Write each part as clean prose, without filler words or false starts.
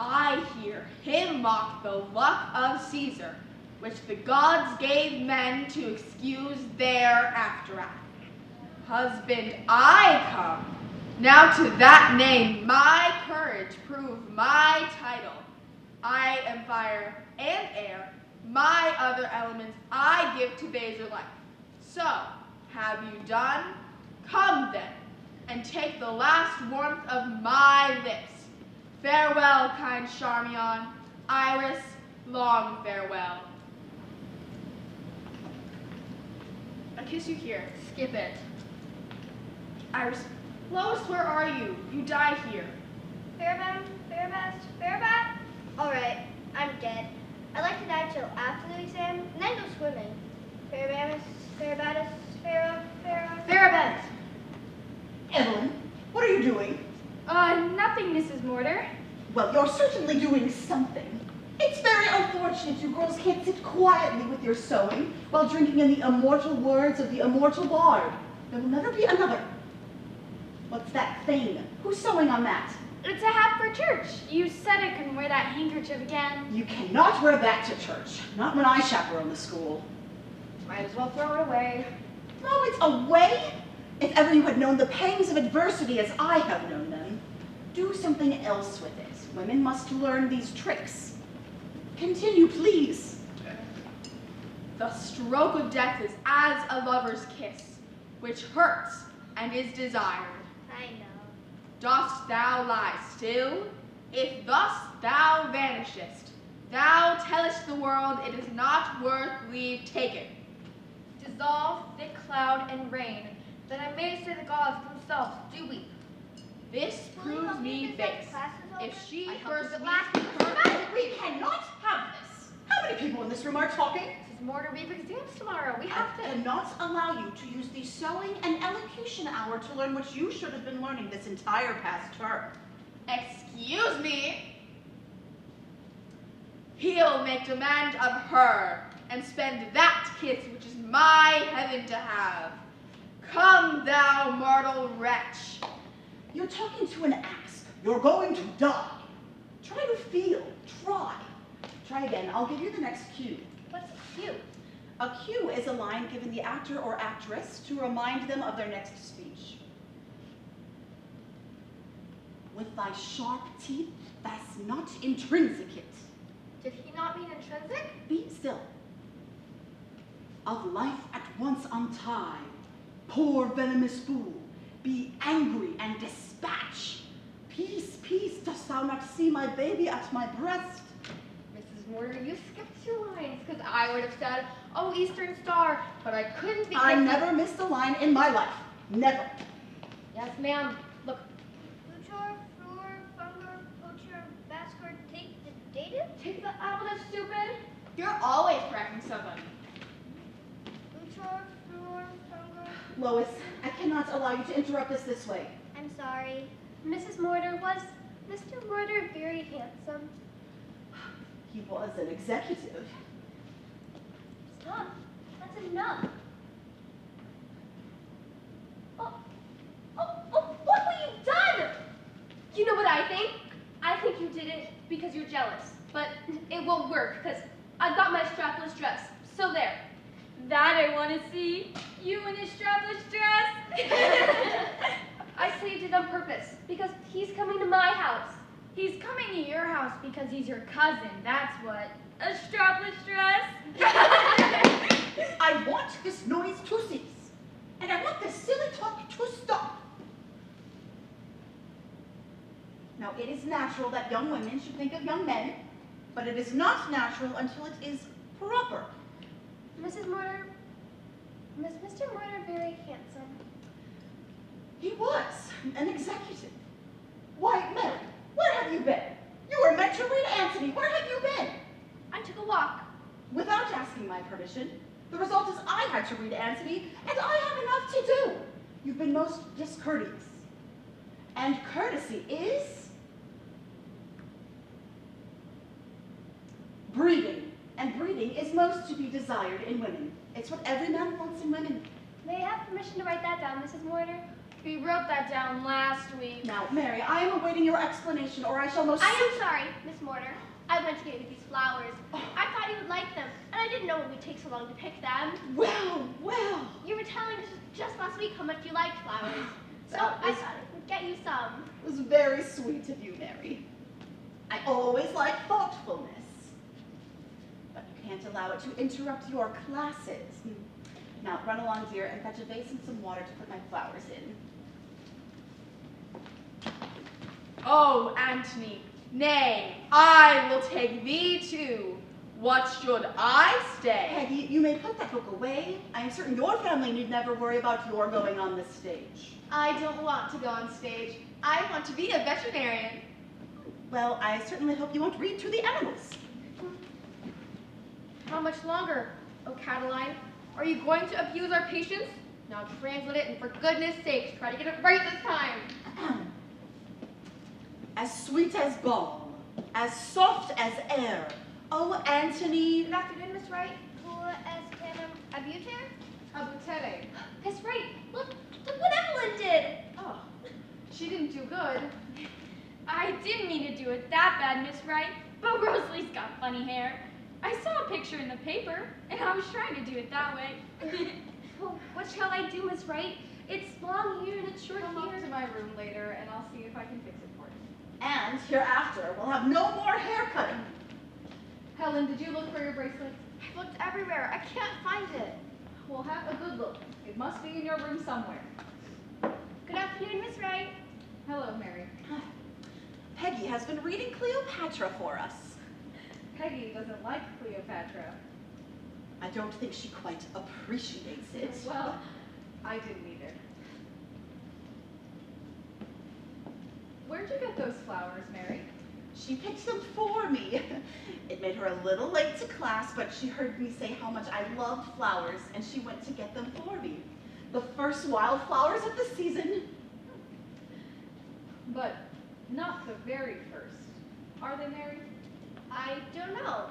I hear him mock the luck of Caesar, which the gods gave men to excuse their afterwrath. Husband, I come. Now to that name my courage prove my title. I am fire and air. My other elements I give to bathe your life. So, have you done? Come then, and take the last warmth of my lips. Farewell, kind Charmian. Iris, long farewell. I kiss you here. Skip it. Iris, Lois, where are you? You die here. Fairbound, Fairbat? Alright, I'm dead. I'd like to die till after the exam, and then go swimming. Fairabas, Evelyn, what are you doing? Nothing, Mrs. Mortar. Well, you're certainly doing something. It's very unfortunate you girls can't sit quietly with your sewing while drinking in the immortal words of the immortal bard. There will never be another. What's that thing? Who's sewing on that? It's a hat for church. You said I couldn't wear that handkerchief again. You cannot wear that to church. Not when I chaperone the school. Might as well throw it away. Throw it away? If ever you had known the pangs of adversity as I have known them, do something else with it. Women must learn these tricks. Continue, please. The stroke of death is as a lover's kiss, which hurts and is desired. I know. Dost thou lie still? If thus thou vanishest, thou tellest the world it is not worth leave taken. Dissolve thick cloud and rain, that I may say the gods themselves do weep. This proves me base. If she first last we cannot have this. How many people in this room are talking? Mrs. Mortar, we have exams tomorrow. We have I to. cannot allow you to use the sewing and elocution hour to learn what you should have been learning this entire past term. Excuse me. He'll make demand of her and spend that kiss which is my heaven to have. Come, thou mortal wretch. You're talking to an asp. You're going to die. Try to feel. Try. Try again. I'll give you the next cue. What's a cue? A cue is a line given the actor or actress to remind them of their next speech. With thy sharp teeth, that's not intrinsicate. Did he not mean intrinsic? Be still. Of life at once untie, poor venomous fool, be angry and dispatch. Peace, peace, dost thou not see my baby at my breast? Mrs. Mortar, you skipped 2 lines, because I would have said, oh, Eastern Star, but I couldn't because... I never missed a line in my life. Never. Yes, ma'am. Look. Luchor, Fruer, Funger, Poacher, Basker, take the dative? Take the apple, stupid. You're always correcting somebody. Luchor, Fruer, Funger. Lois, I cannot allow you to interrupt us this way. I'm sorry. Mrs. Mortar, was Mr. Mortar very handsome? He was an executive. Stop. That's enough. What have you done? You know what I think? I think you did it because you're jealous. But it won't work because I've got my strapless dress. So there. That I want to see. You in a strapless dress. I saved it on purpose because he's coming to my house. He's coming to your house because he's your cousin. That's what. A strapless dress. I want this noise to cease. And I want this silly talk to stop. Now, it is natural that young women should think of young men, but it is not natural until it is proper. Mrs. Mortar, was Mr. Mortar very handsome? He was an executive. Why, Mary, where have you been? You were meant to read Antony. Where have you been? I took a walk. Without asking my permission. The result is I had to read Antony, and I have enough to do. You've been most discourteous. And courtesy is breeding. And breeding is most to be desired in women. It's what every man wants in women. May I have permission to write that down, Mrs. Mortar? We wrote that down last week. Now, Mary, I am awaiting your explanation, or I shall most I am sorry, Miss Mortar. I went to get you these flowers. I thought you would like them, and I didn't know it would take so long to pick them. Well, well. You were telling us just last week how much you liked flowers. So That I was- thought I would get you some. It was very sweet of you, Mary. I always like thoughtfulness. But you can't allow it to interrupt your classes. Now, run along, dear, and fetch a vase and some water to put my flowers in. Oh, Antony, nay, I will take thee too. What should I stay? Peggy, you may put that book away. I am certain your family need never worry about your going on this stage. I don't want to go on stage. I want to be a veterinarian. Well, I certainly hope you won't read to the animals. How much longer, oh Cataline? Are you going to abuse our patience? Now translate it, and for goodness sakes, try to get it right this time. As sweet as balm, as soft as air. Oh, Antony. Good afternoon, Miss Wright. Who es canum abuter? Abutere. That's right. Look what Evelyn did. Oh, she didn't do good. I didn't mean to do it that bad, Miss Wright, but Rosalie's got funny hair. I saw a picture in the paper, and I was trying to do it that way. Well, what shall I do, Miss Wright? It's long here and it's short Come up here. to my room later, and I'll see if I can fix it for you. And hereafter, we'll have no more hair cutting. Helen, did you look for your bracelet? I've looked everywhere. I can't find it. Well, have a good look. It must be in your room somewhere. Good afternoon, Miss Wright. Hello, Mary. Peggy has been reading Cleopatra for us. Peggy doesn't like Cleopatra. I don't think she quite appreciates it. Well, I didn't either. Where'd you get those flowers, Mary? She picked them for me. It made her a little late to class, but she heard me say how much I loved flowers, and she went to get them for me. The first wildflowers of the season. But not the very first. Are they, Mary? I don't know.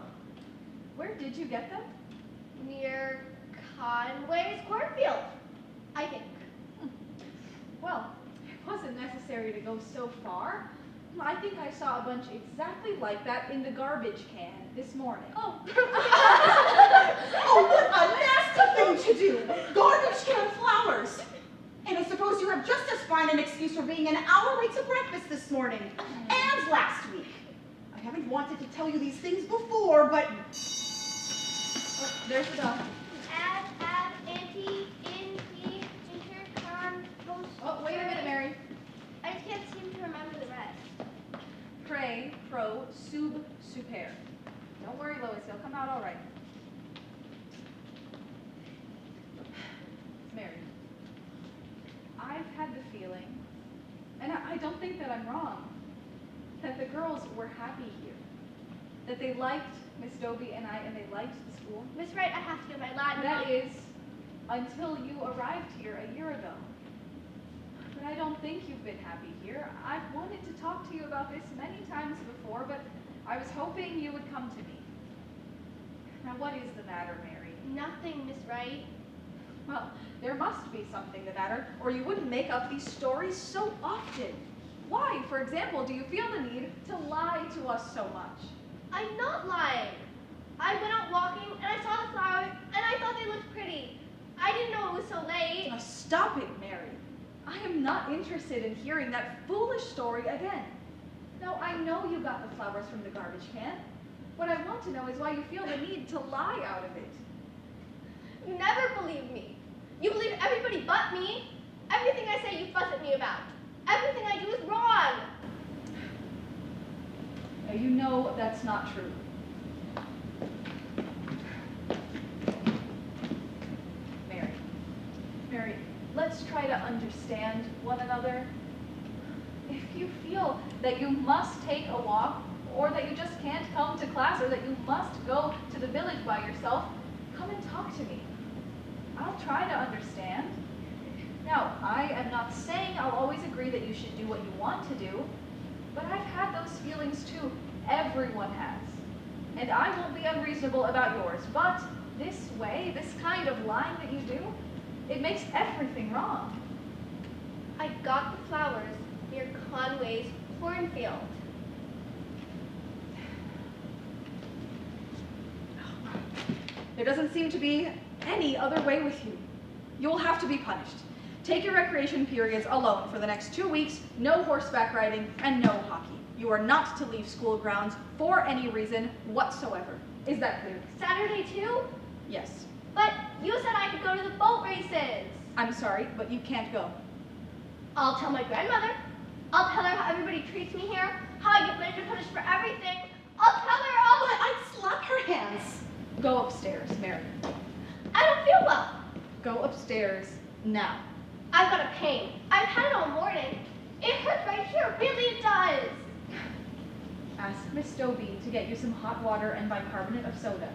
Where did you get them? Near Conway's cornfield, I think. Well, it wasn't necessary to go so far. I think I saw a bunch exactly like that in the garbage can this morning. Oh. Oh, what a nasty thing to do! Garbage can flowers! And I suppose you have just as fine an excuse for being an hour late to breakfast this morning. And last week. I haven't wanted to tell you these things before, but... Oh, there's the dog. Ab, anti, in, inter, con, post. Oh, wait a minute, Mary. I just can't seem to remember the rest. Pray, pro, sub, super. Don't worry, Lois. He'll come out all right. Mary, I've had the feeling, and I don't think that I'm wrong, that the girls were happy here. That they liked Miss Dobie and I, and they liked the school. Miss Wright, I have to get my Latin. That is, until you arrived here a year ago. But I don't think you've been happy here. I've wanted to talk to you about this many times before, but I was hoping you would come to me. Now, what is the matter, Mary? Nothing, Miss Wright. Well, there must be something the matter, or you wouldn't make up these stories so often. Why, for example, do you feel the need to lie to us so much? I'm not lying. I went out walking and I saw the flowers and I thought they looked pretty. I didn't know it was so late. Now, stop it, Mary. I am not interested in hearing that foolish story again. No, I know you got the flowers from the garbage can. What I want to know is why you feel the need to lie out of it. You never believe me. You believe everybody but me. Everything I say you fuss at me about. Everything I do is wrong. Now, you know that's not true. Mary, let's try to understand one another. If you feel that you must take a walk, or that you just can't come to class, or that you must go to the village by yourself, come and talk to me. I'll try to understand. Now, I am not saying I'll always agree that you should do what you want to do, but I've had those feelings too. Everyone has. And I won't be unreasonable about yours, but this way, this kind of lying that you do, it makes everything wrong. I got the flowers near Conway's cornfield. There doesn't seem to be any other way with you. You'll have to be punished. Take your recreation periods alone for the next 2 weeks, no horseback riding, and no hockey. You are not to leave school grounds for any reason whatsoever. Is that clear? Saturday too? Yes. But you said I could go to the boat races. I'm sorry, but you can't go. I'll tell my grandmother. I'll tell her how everybody treats me here, how I get blamed and punished for everything. I'll tell her all. But I'd slap her hands. Go upstairs, Mary. I don't feel well. Go upstairs now. I've got a pain. I've had it all morning. It hurts right here. Really, it does. Ask Miss Stobie to get you some hot water and bicarbonate of soda.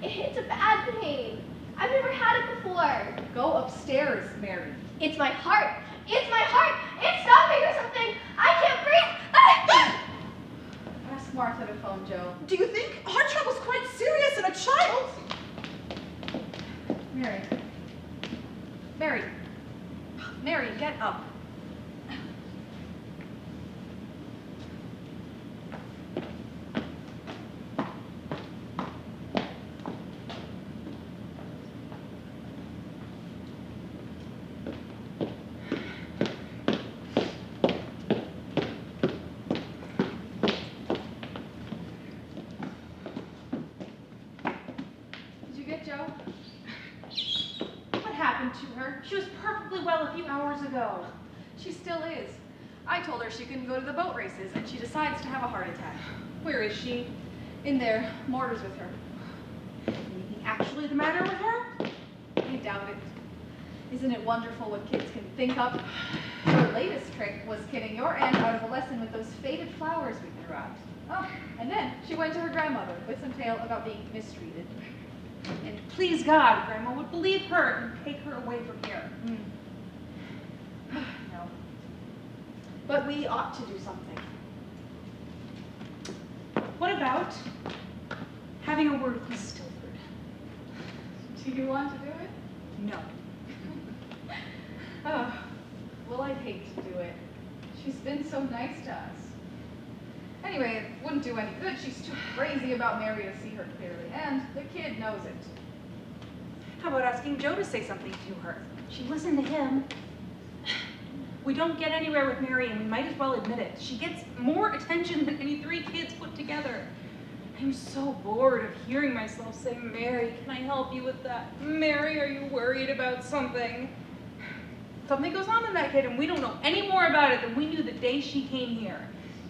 It's a bad pain. I've never had it before. Go upstairs, Mary. It's my heart. It's my heart. It's stopping or something. I can't breathe. Ah! Ask Martha to phone Joe. Do you think heart trouble's quite serious in a child? Mary. Mary. Mary, get up. Did you get Joe? What happened to her? She was perfectly well a few hours ago. She still is. I told her she couldn't go to the boat races, and she decides to have a heart attack. Where is she? In there, Mortar's with her. Anything actually the matter with her? I doubt it. Isn't it wonderful what kids can think up? Her latest trick was kidding your aunt out of a lesson with those faded flowers we threw out. Oh, and then she went to her grandmother with some tale about being mistreated. And please God, Grandma would believe her and take her away from here. No. But we ought to do something. What about having a word with Miss Stilford? Do you want to do it? No. Oh, well, I'd hate to do it. She's been so nice to us. Anyway, it wouldn't do any good. She's too crazy about Mary to see her clearly, and the kid knows it. How about asking Joe to say something to her? She listened to him. We don't get anywhere with Mary, and we might as well admit it. She gets more attention than any 3 kids put together. I'm so bored of hearing myself say, Mary, can I help you with that? Mary, are you worried about something? Something goes on in that kid, and we don't know any more about it than we knew the day she came here.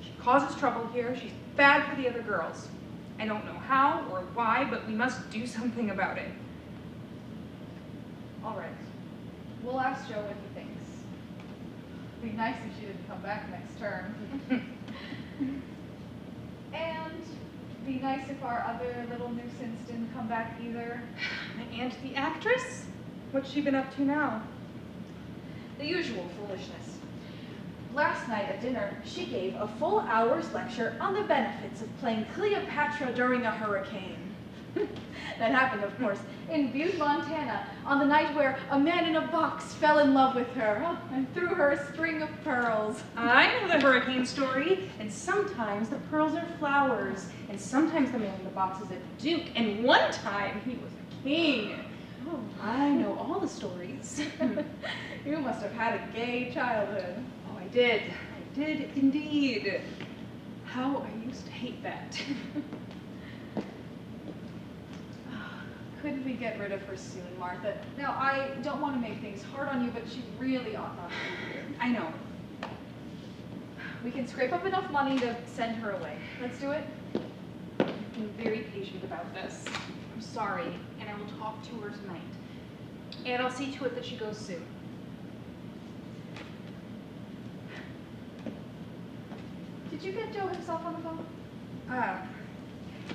She causes trouble here. She's bad for the other girls. I don't know how or why, but we must do something about it. All right. We'll ask Joe what he thinks. It'd be nice if she didn't come back next term. And be nice if our other little nuisance didn't come back either. My aunt, the actress? What's she been up to now? The usual foolishness. Last night at dinner, she gave a full hour's lecture on the benefits of playing Cleopatra during a hurricane. That happened, of course, in Butte, Montana, on the night where a man in a box fell in love with her and threw her a string of pearls. I know the hurricane story, and sometimes the pearls are flowers, and sometimes the man in the box is a duke, and one time he was a king. Oh, I know all the stories. You must have had a gay childhood. Oh, I did indeed. How I used to hate that. Couldn't we get rid of her soon, Martha? Now, I don't want to make things hard on you, but she really ought not to be here. I know. We can scrape up enough money to send her away. Let's do it. You've been very patient about this. I'm sorry, and I will talk to her tonight. And I'll see to it that she goes soon. Did you get Joe himself on the phone?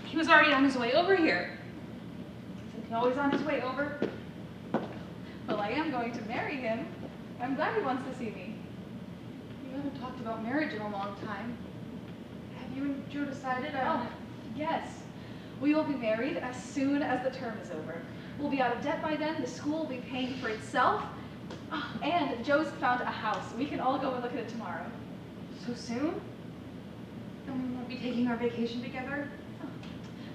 He was already on his way over here. Isn't he always on his way over? Well, I am going to marry him. I'm glad he wants to see me. You haven't talked about marriage in a long time. Have you and Joe decided Oh, yes. We will be married as soon as the term is over. We'll be out of debt by then, the school will be paying for itself, And Joe's found a house. We can all go and look at it tomorrow. So soon? Then we won't be taking our vacation together?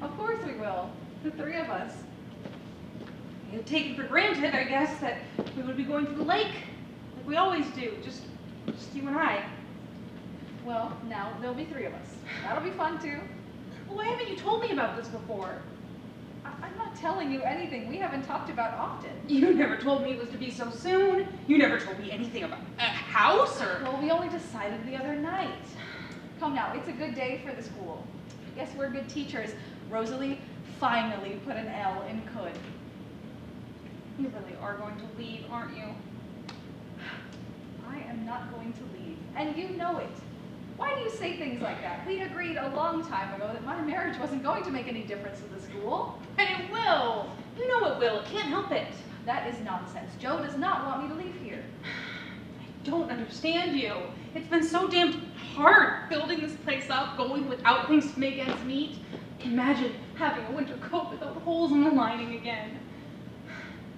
Of course we will. The three of us. I had taken for granted, I guess, that we would be going to the lake, like we always do, just you and I. Well, now there'll be three of us. That'll be fun too. Why haven't you told me about this before? I'm not telling you anything we haven't talked about often. You never told me it was to be so soon. You never told me anything about a house or... Well, we only decided the other night. Come now, it's a good day for the school. I guess we're good teachers. Rosalie finally put an L in could. You really are going to leave, aren't you? I am not going to leave, and you know it. Why do you say things like that? We agreed a long time ago that my marriage wasn't going to make any difference to the school. And it will. You know it will. It can't help it. That is nonsense. Joe does not want me to leave here. I don't understand you. It's been so damned hard building this place up, going without things to make ends meet. Imagine having a winter coat without holes in the lining again.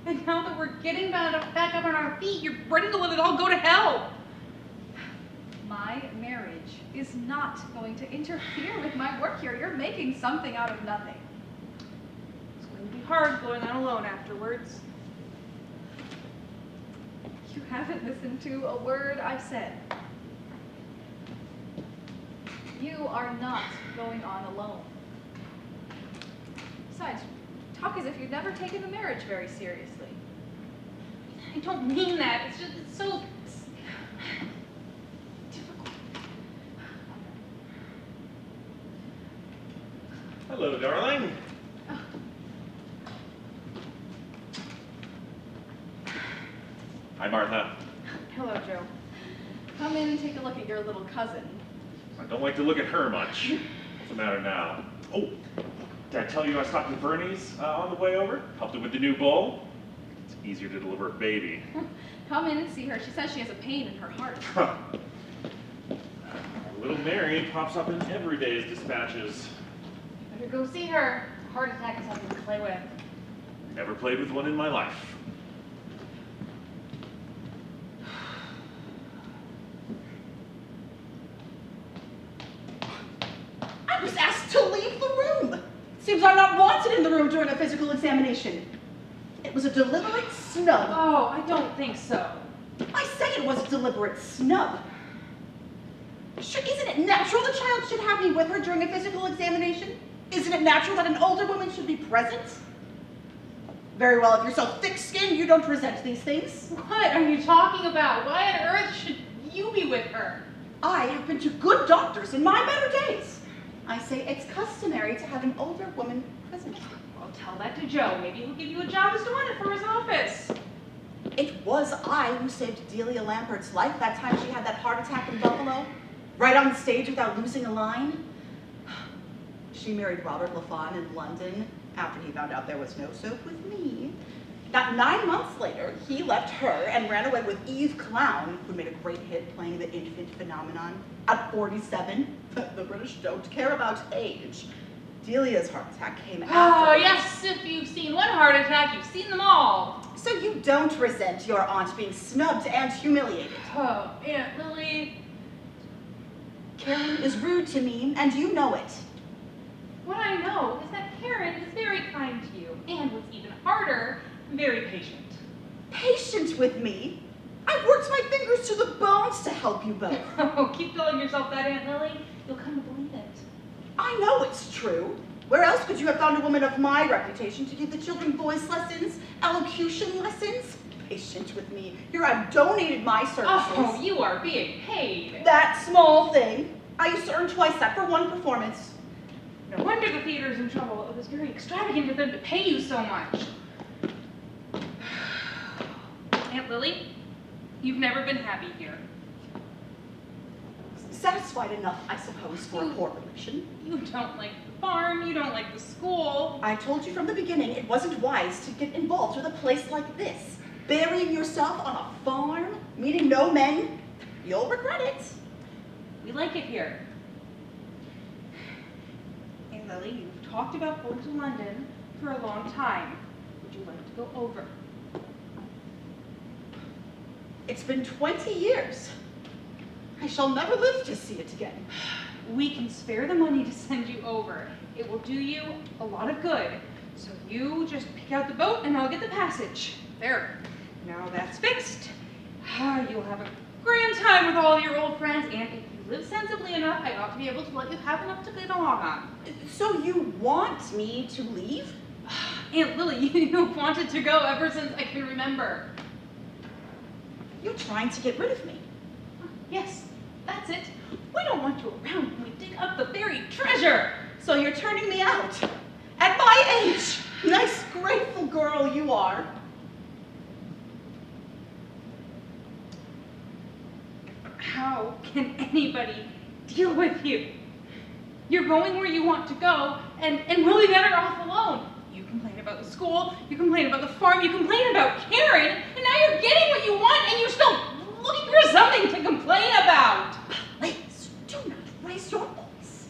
And now that we're getting back up on our feet, you're ready to let it all go to hell. My marriage is not going to interfere with my work here. You're making something out of nothing. It's going to be hard going on alone afterwards. You haven't listened to a word I've said. You are not going on alone. Besides, talk as if you've never taken the marriage very seriously. I don't mean that. It's just, it's so difficult. Hello, darling. Hi, Martha. Hello, Joe. Come in and take a look at your little cousin. I don't like to look at her much. What's the matter now? Oh, did I tell you I stopped at Bernie's on the way over? Helped her with the new bowl. It's easier to deliver a baby. Come in and see her. She says she has a pain in her heart. Little Mary pops up in every day's dispatches. Better go see her. A heart attack is something to play with. Never played with one in my life. I was asked to leave the room. Seems I'm not wanted in the room during a physical examination. It was a deliberate snub. Oh, I don't think so. I say it was a deliberate snub. Sure, isn't it natural the child should have me with her during a physical examination? Isn't it natural that an older woman should be present? Very well, if you're so thick-skinned, you don't resent these things. What are you talking about? Why on earth should you be with her? I have been to good doctors in my better days. I say it's customary to have an older woman present. Well, tell that to Joe. Maybe he'll give you a job as doing it for his office. It was I who saved Delia Lambert's life that time she had that heart attack in Buffalo, right on stage without losing a line. She married Robert LaFawn in London after he found out there was no soap with me. Not 9 months later, he left her and ran away with Eve Clown, who made a great hit playing the infant phenomenon. At 47, the British don't care about age. Delia's heart attack came after. Oh, yes, if you've seen one heart attack, you've seen them all. So you don't resent your aunt being snubbed and humiliated. Oh, Aunt Lily. Karen is rude to me, and you know it. What I know is that Karen is very kind to you, and what's even harder, very patient. Patient with me? I've worked my fingers to the bones to help you both. Oh, keep calling yourself that, Aunt Lily. You'll come to believe it. I know it's true. Where else could you have found a woman of my reputation to give the children voice lessons, elocution lessons? Patient with me. Here I've donated my services. Oh, you are being paid. That small thing. I used to earn twice that for one performance. No wonder the theater's in trouble. It was very extravagant of them to pay you so much. Aunt Lily, you've never been happy here. Satisfied enough, I suppose, for a poor relation. You don't like the farm, you don't like the school. I told you from the beginning it wasn't wise to get involved with a place like this. Burying yourself on a farm, meeting no men, you'll regret it. We like it here. Aunt Lily, you've talked about going to London for a long time. Would you like to go over? It's been 20 years. I shall never live to see it again. We can spare the money to send you over. It will do you a lot of good. So you just pick out the boat and I'll get the passage. There. Now that's fixed. You'll have a grand time with all your old friends, and if you live sensibly enough, I ought to be able to let you have enough to get along on. So you want me to leave? Aunt Lily, you've wanted to go ever since I can remember. You're trying to get rid of me. Yes, that's it. We don't want you around when we dig up the buried treasure. So you're turning me out. At my age. Nice, grateful girl you are. How can anybody deal with you? You're going where you want to go, and we'll be better off alone. You complain about the school, you complain about the farm, you complain about Karen, and now you're getting what you want, and you're still looking for something to complain about. Please, do not raise your voice.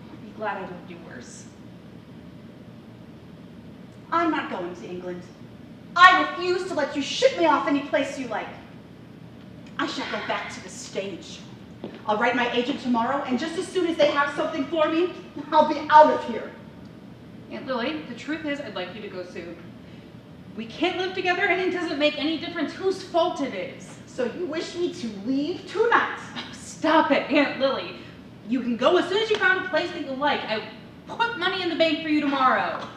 I'll be glad I don't do worse. I'm not going to England. I refuse to let you ship me off any place you like. I shall go back to the stage. I'll write my agent tomorrow, and just as soon as they have something for me, I'll be out of here. Aunt Lily, the truth is I'd like you to go soon. We can't live together, and it doesn't make any difference whose fault it is. So you wish me to leave tonight? Oh, stop it, Aunt Lily. You can go as soon as you found a place that you like. I put money in the bank for you tomorrow.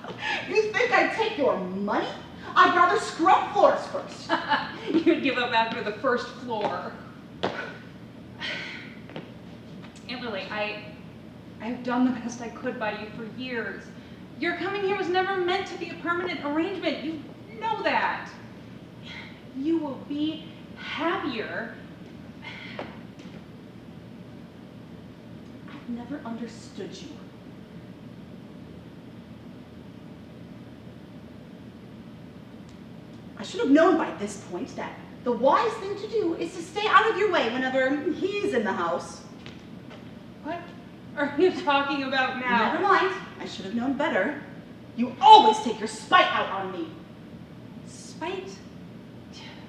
You think I'd take your money? I'd rather scrub floors first. You'd give up after the first floor. Aunt Lily, I've done the best I could by you for years. Your coming here was never meant to be a permanent arrangement. You know that. You will be happier. I've never understood you. I should have known by this point that the wise thing to do is to stay out of your way whenever he's in the house. What are you talking about now? Never mind. I should have known better. You always take your spite out on me. Spite?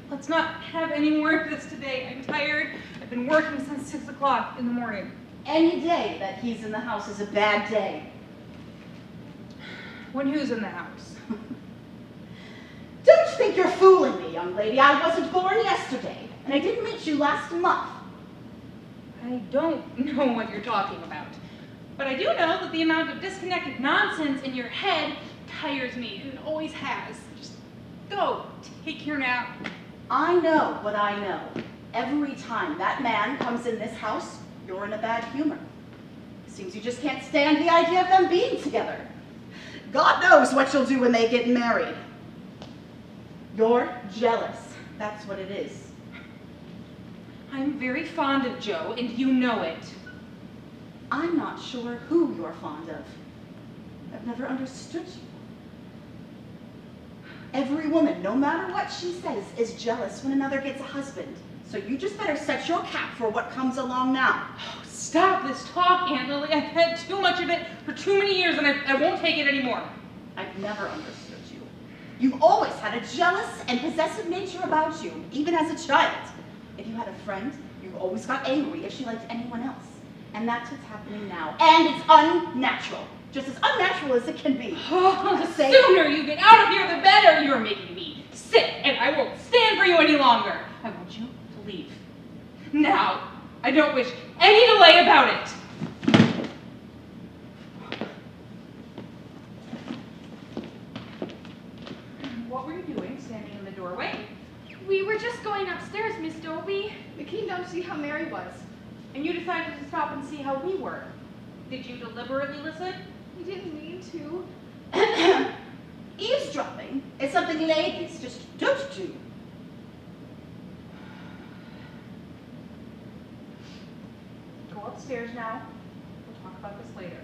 Let's not have any more of this today. I'm tired. I've been working since 6 o'clock in the morning. Any day that he's in the house is a bad day. When who's in the house? Don't think you're fooling me, young lady. I wasn't born yesterday, and I didn't meet you last month. I don't know what you're talking about. But I do know that the amount of disconnected nonsense in your head tires me, and it always has. Just go, take your nap. I know what I know. Every time that man comes in this house, you're in a bad humor. Seems you just can't stand the idea of them being together. God knows what you'll do when they get married. You're jealous. That's what it is. I'm very fond of Joe, and you know it. I'm not sure who you're fond of. I've never understood you. Every woman, no matter what she says, is jealous when another gets a husband. So you just better set your cap for what comes along now. Oh, stop this talk, Aunt Lily. I've had too much of it for too many years, and I won't take it anymore. I've never understood you. You've always had a jealous and possessive nature about you, even as a child. If you had a friend, you always got angry if she liked anyone else. And that's what's happening now. And it's unnatural. Just as unnatural as it can be. Oh, the sooner you get out of here, the better. You're making me sick, and I won't stand for you any longer. I want you to leave. Now. I don't wish any delay about it. What were you doing, standing in the doorway? We were just going upstairs, Miss Dobie. We came down to see how Mary was. And you decided to stop and see how we were. Did you deliberately listen? We didn't mean to. Eavesdropping is something ladies just don't do. Go upstairs now. We'll talk about this later.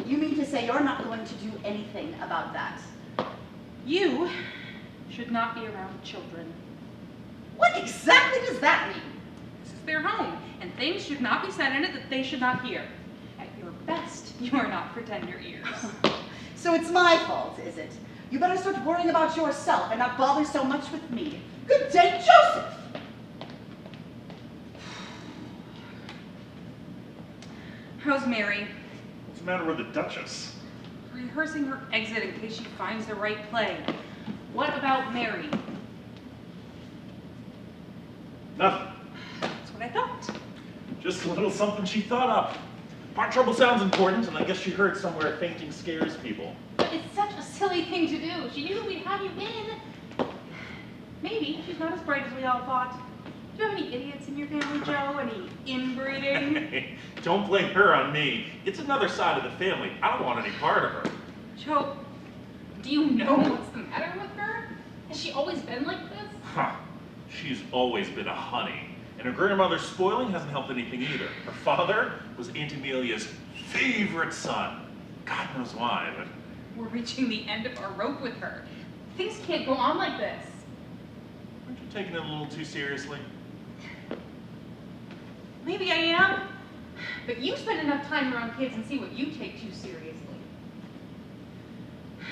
You mean to say you're not going to do anything about that? You should not be around children. What exactly does that mean? This is their home, and things should not be said in it that they should not hear. At your best, you are not for tender ears. So it's my fault, is it? You better start worrying about yourself and not bother so much with me. Good day, Joseph! How's Mary? What's the matter with the Duchess? Rehearsing her exit in case she finds the right play. What about Mary? Nothing. That's what I thought. Just a little something she thought up. Part trouble sounds important, and I guess she heard somewhere fainting scares people. But it's such a silly thing to do. She knew we'd have you in. Maybe she's not as bright as we all thought. Do you have any idiots in your family, Joe? Any inbreeding? Don't blame her on me. It's another side of the family. I don't want any part of her. Joe, do you know what's the matter with her? Has she always been like this? Huh. She's always been a honey. And her grandmother's spoiling hasn't helped anything either. Her father was Aunt Amelia's favorite son. God knows why, but... We're reaching the end of our rope with her. Things can't go on like this. Aren't you taking it a little too seriously? Maybe I am, but you spend enough time around kids and see what you take too seriously. I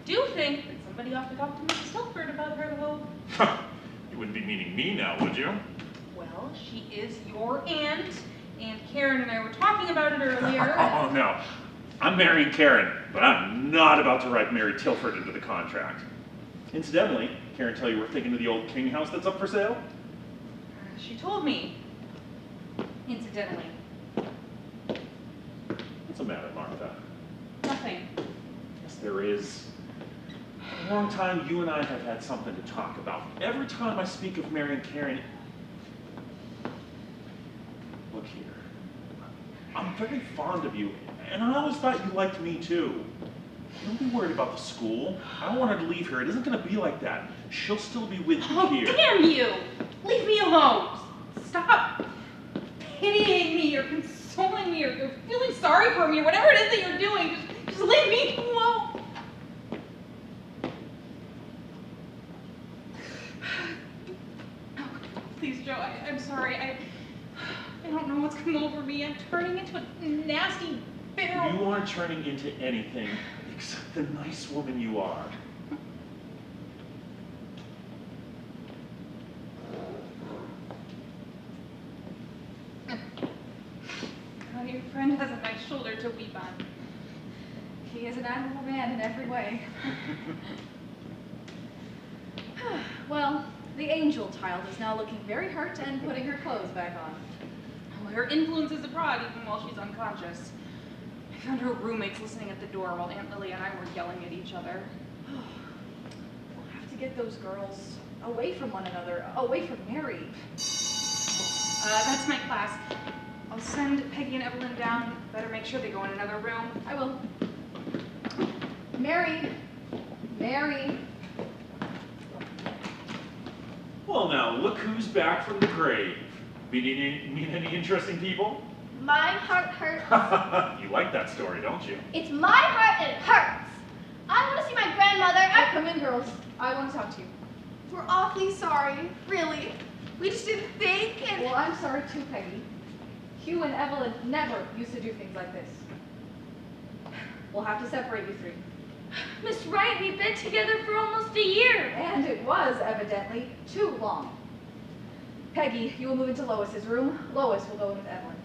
do think that somebody ought to talk to Mrs. Tilford about her, though. You wouldn't be meaning me now, would you? Well, she is your aunt, and Karen and I were talking about it earlier. Oh, no. I'm marrying Karen, but I'm not about to write Mary Tilford into the contract. Incidentally, Karen tell you we're thinking of the old king house that's up for sale? She told me, incidentally. What's the matter, Martha? Nothing. Yes, there is. For a long time, you and I have had something to talk about. Every time I speak of marrying Karen... Look here. I'm very fond of you, and I always thought you liked me too. Don't be worried about the school. I don't want her to leave here. It isn't going to be like that. She'll still be with you Oh, here. damn you! Leave me alone! Stop pitying me or consoling me or feeling sorry for me or whatever it is that you're doing. Just leave me alone. Oh, please, Joe, I'm sorry. I don't know what's come over me. I'm turning into a nasty, bitter... You aren't turning into anything except the nice woman you are. Oh, your friend has a nice shoulder to weep on. He is an admirable man in every way. Well, the angel child is now looking very hurt and putting her clothes back on. Well, her influence is abroad even while she's unconscious. I found her roommates listening at the door while Aunt Lily and I were yelling at each other. We'll have to get those girls away from one another, away from Mary. That's my class. I'll send Peggy and Evelyn down. Better make sure they go in another room. I will. Mary. Mary. Well, now, look who's back from the grave. Meet any interesting people? My heart hurts. You like that story, don't you? It's my heart and it hurts. I want to see my grandmother. Come in, girls. I want to talk to you. We're awfully sorry, really. We just didn't think and... Well, I'm sorry too, Peggy. Hugh and Evelyn never used to do things like this. We'll have to separate you three. Miss Wright, we've been together for almost a year. And it was, evidently, too long. Peggy, you will move into Lois's room. Lois will go in with Evelyn.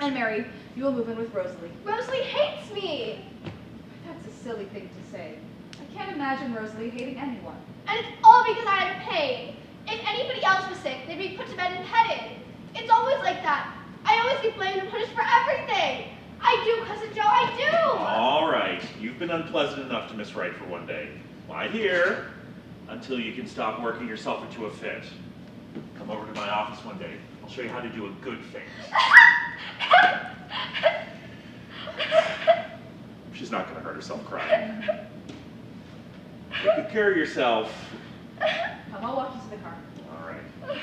And Mary, you will move in with Rosalie. Rosalie hates me. That's a silly thing to say. I can't imagine Rosalie hating anyone. And it's all because I had pain. If anybody else was sick, they'd be put to bed and petted. It's always like that. I always get blamed and punished for everything. I do, Cousin Joe, I do. All right, you've been unpleasant enough to Miss Wright for one day. Lie here until you can stop working yourself into a fit. Come over to my office one day. I'll show you how to do a good face. She's not going to hurt herself crying. Take good care of yourself. Come, I'll walk you to the car. All right.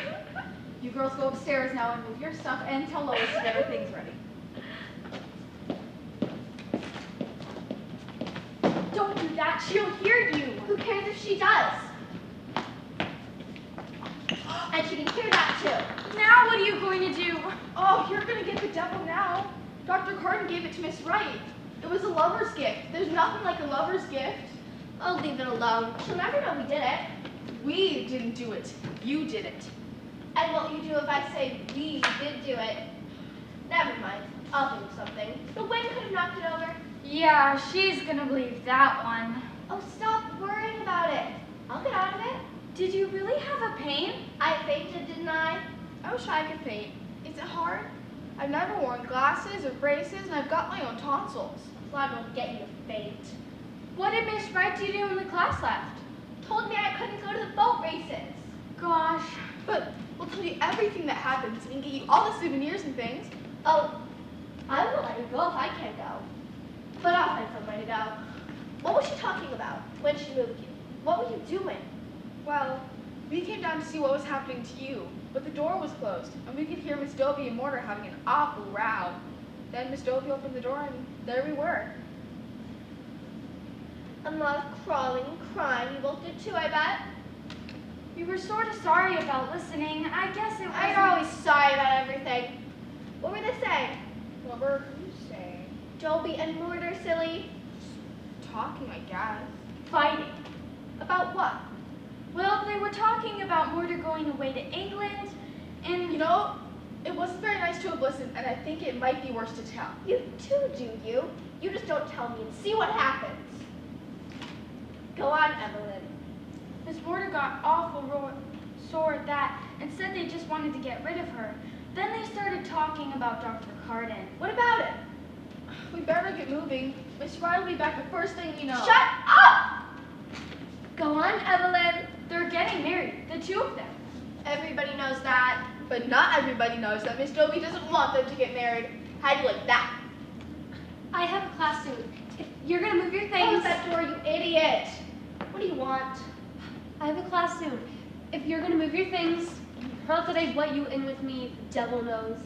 You girls go upstairs now and move your stuff and tell Lois to get her things ready. Don't do that, she'll hear you. Who cares if she does? And she can hear that too. Now what are you going to do? Oh, you're gonna get the devil now. Dr. Carden gave it to Miss Wright. It was a lover's gift. There's nothing like a lover's gift. I'll leave it alone. She'll never know we did it. We didn't do it. You did it. And what will you do if I say we did do it? Never mind. I'll think of something. The wind could have knocked it over. Yeah, she's gonna believe that one. Oh, stop worrying about it. I'll get out of it. Did you really have a pain? I fainted, didn't I? I wish I could paint. Is it hard? I've never worn glasses or braces, and I've got my own tonsils. Blood won't get you to faint. What did Miss Wright do when the class left? Told me I couldn't go to the boat races. Gosh. But we'll tell you everything that happens and get you all the souvenirs and things. Oh, I won't let you go if I can't go. But I'll find somewhere to go. What was she talking about when she moved you? What were you doing? Well, we came down to see what was happening to you, but the door was closed, and we could hear Miss Dobie and Mortar having an awful row. Then Miss Dobie opened the door, and there we were. A lot of crawling and crying you both did too, I bet. We were sort of sorry about listening. I guess it was. You're always sorry about everything. What were they saying? What were you saying? Dobie and Mortar, silly. Talking, I guess. fighting. About what? Well, they were talking about Mortar going away to England, and You know, it wasn't very nice to have listened, and I think it might be worse to tell. You too, do you? You just don't tell me and see what happens. Go on, Evelyn. Miss Mortar got awful sore at that and said they just wanted to get rid of her. Then they started talking about Dr. Carden. What about it? We better get moving. Miss Wright will be back the first thing you know. Shut up! Go on, Evelyn. They're getting married, the two of them. Everybody knows that. But not everybody knows that Miss Dobie doesn't want them to get married. How do you like that? I have a class soon. If you're gonna move your Close things, that door, you idiot. What do you want? I have a class soon. If you're gonna move your things, not that I'd let you in with me, the devil knows.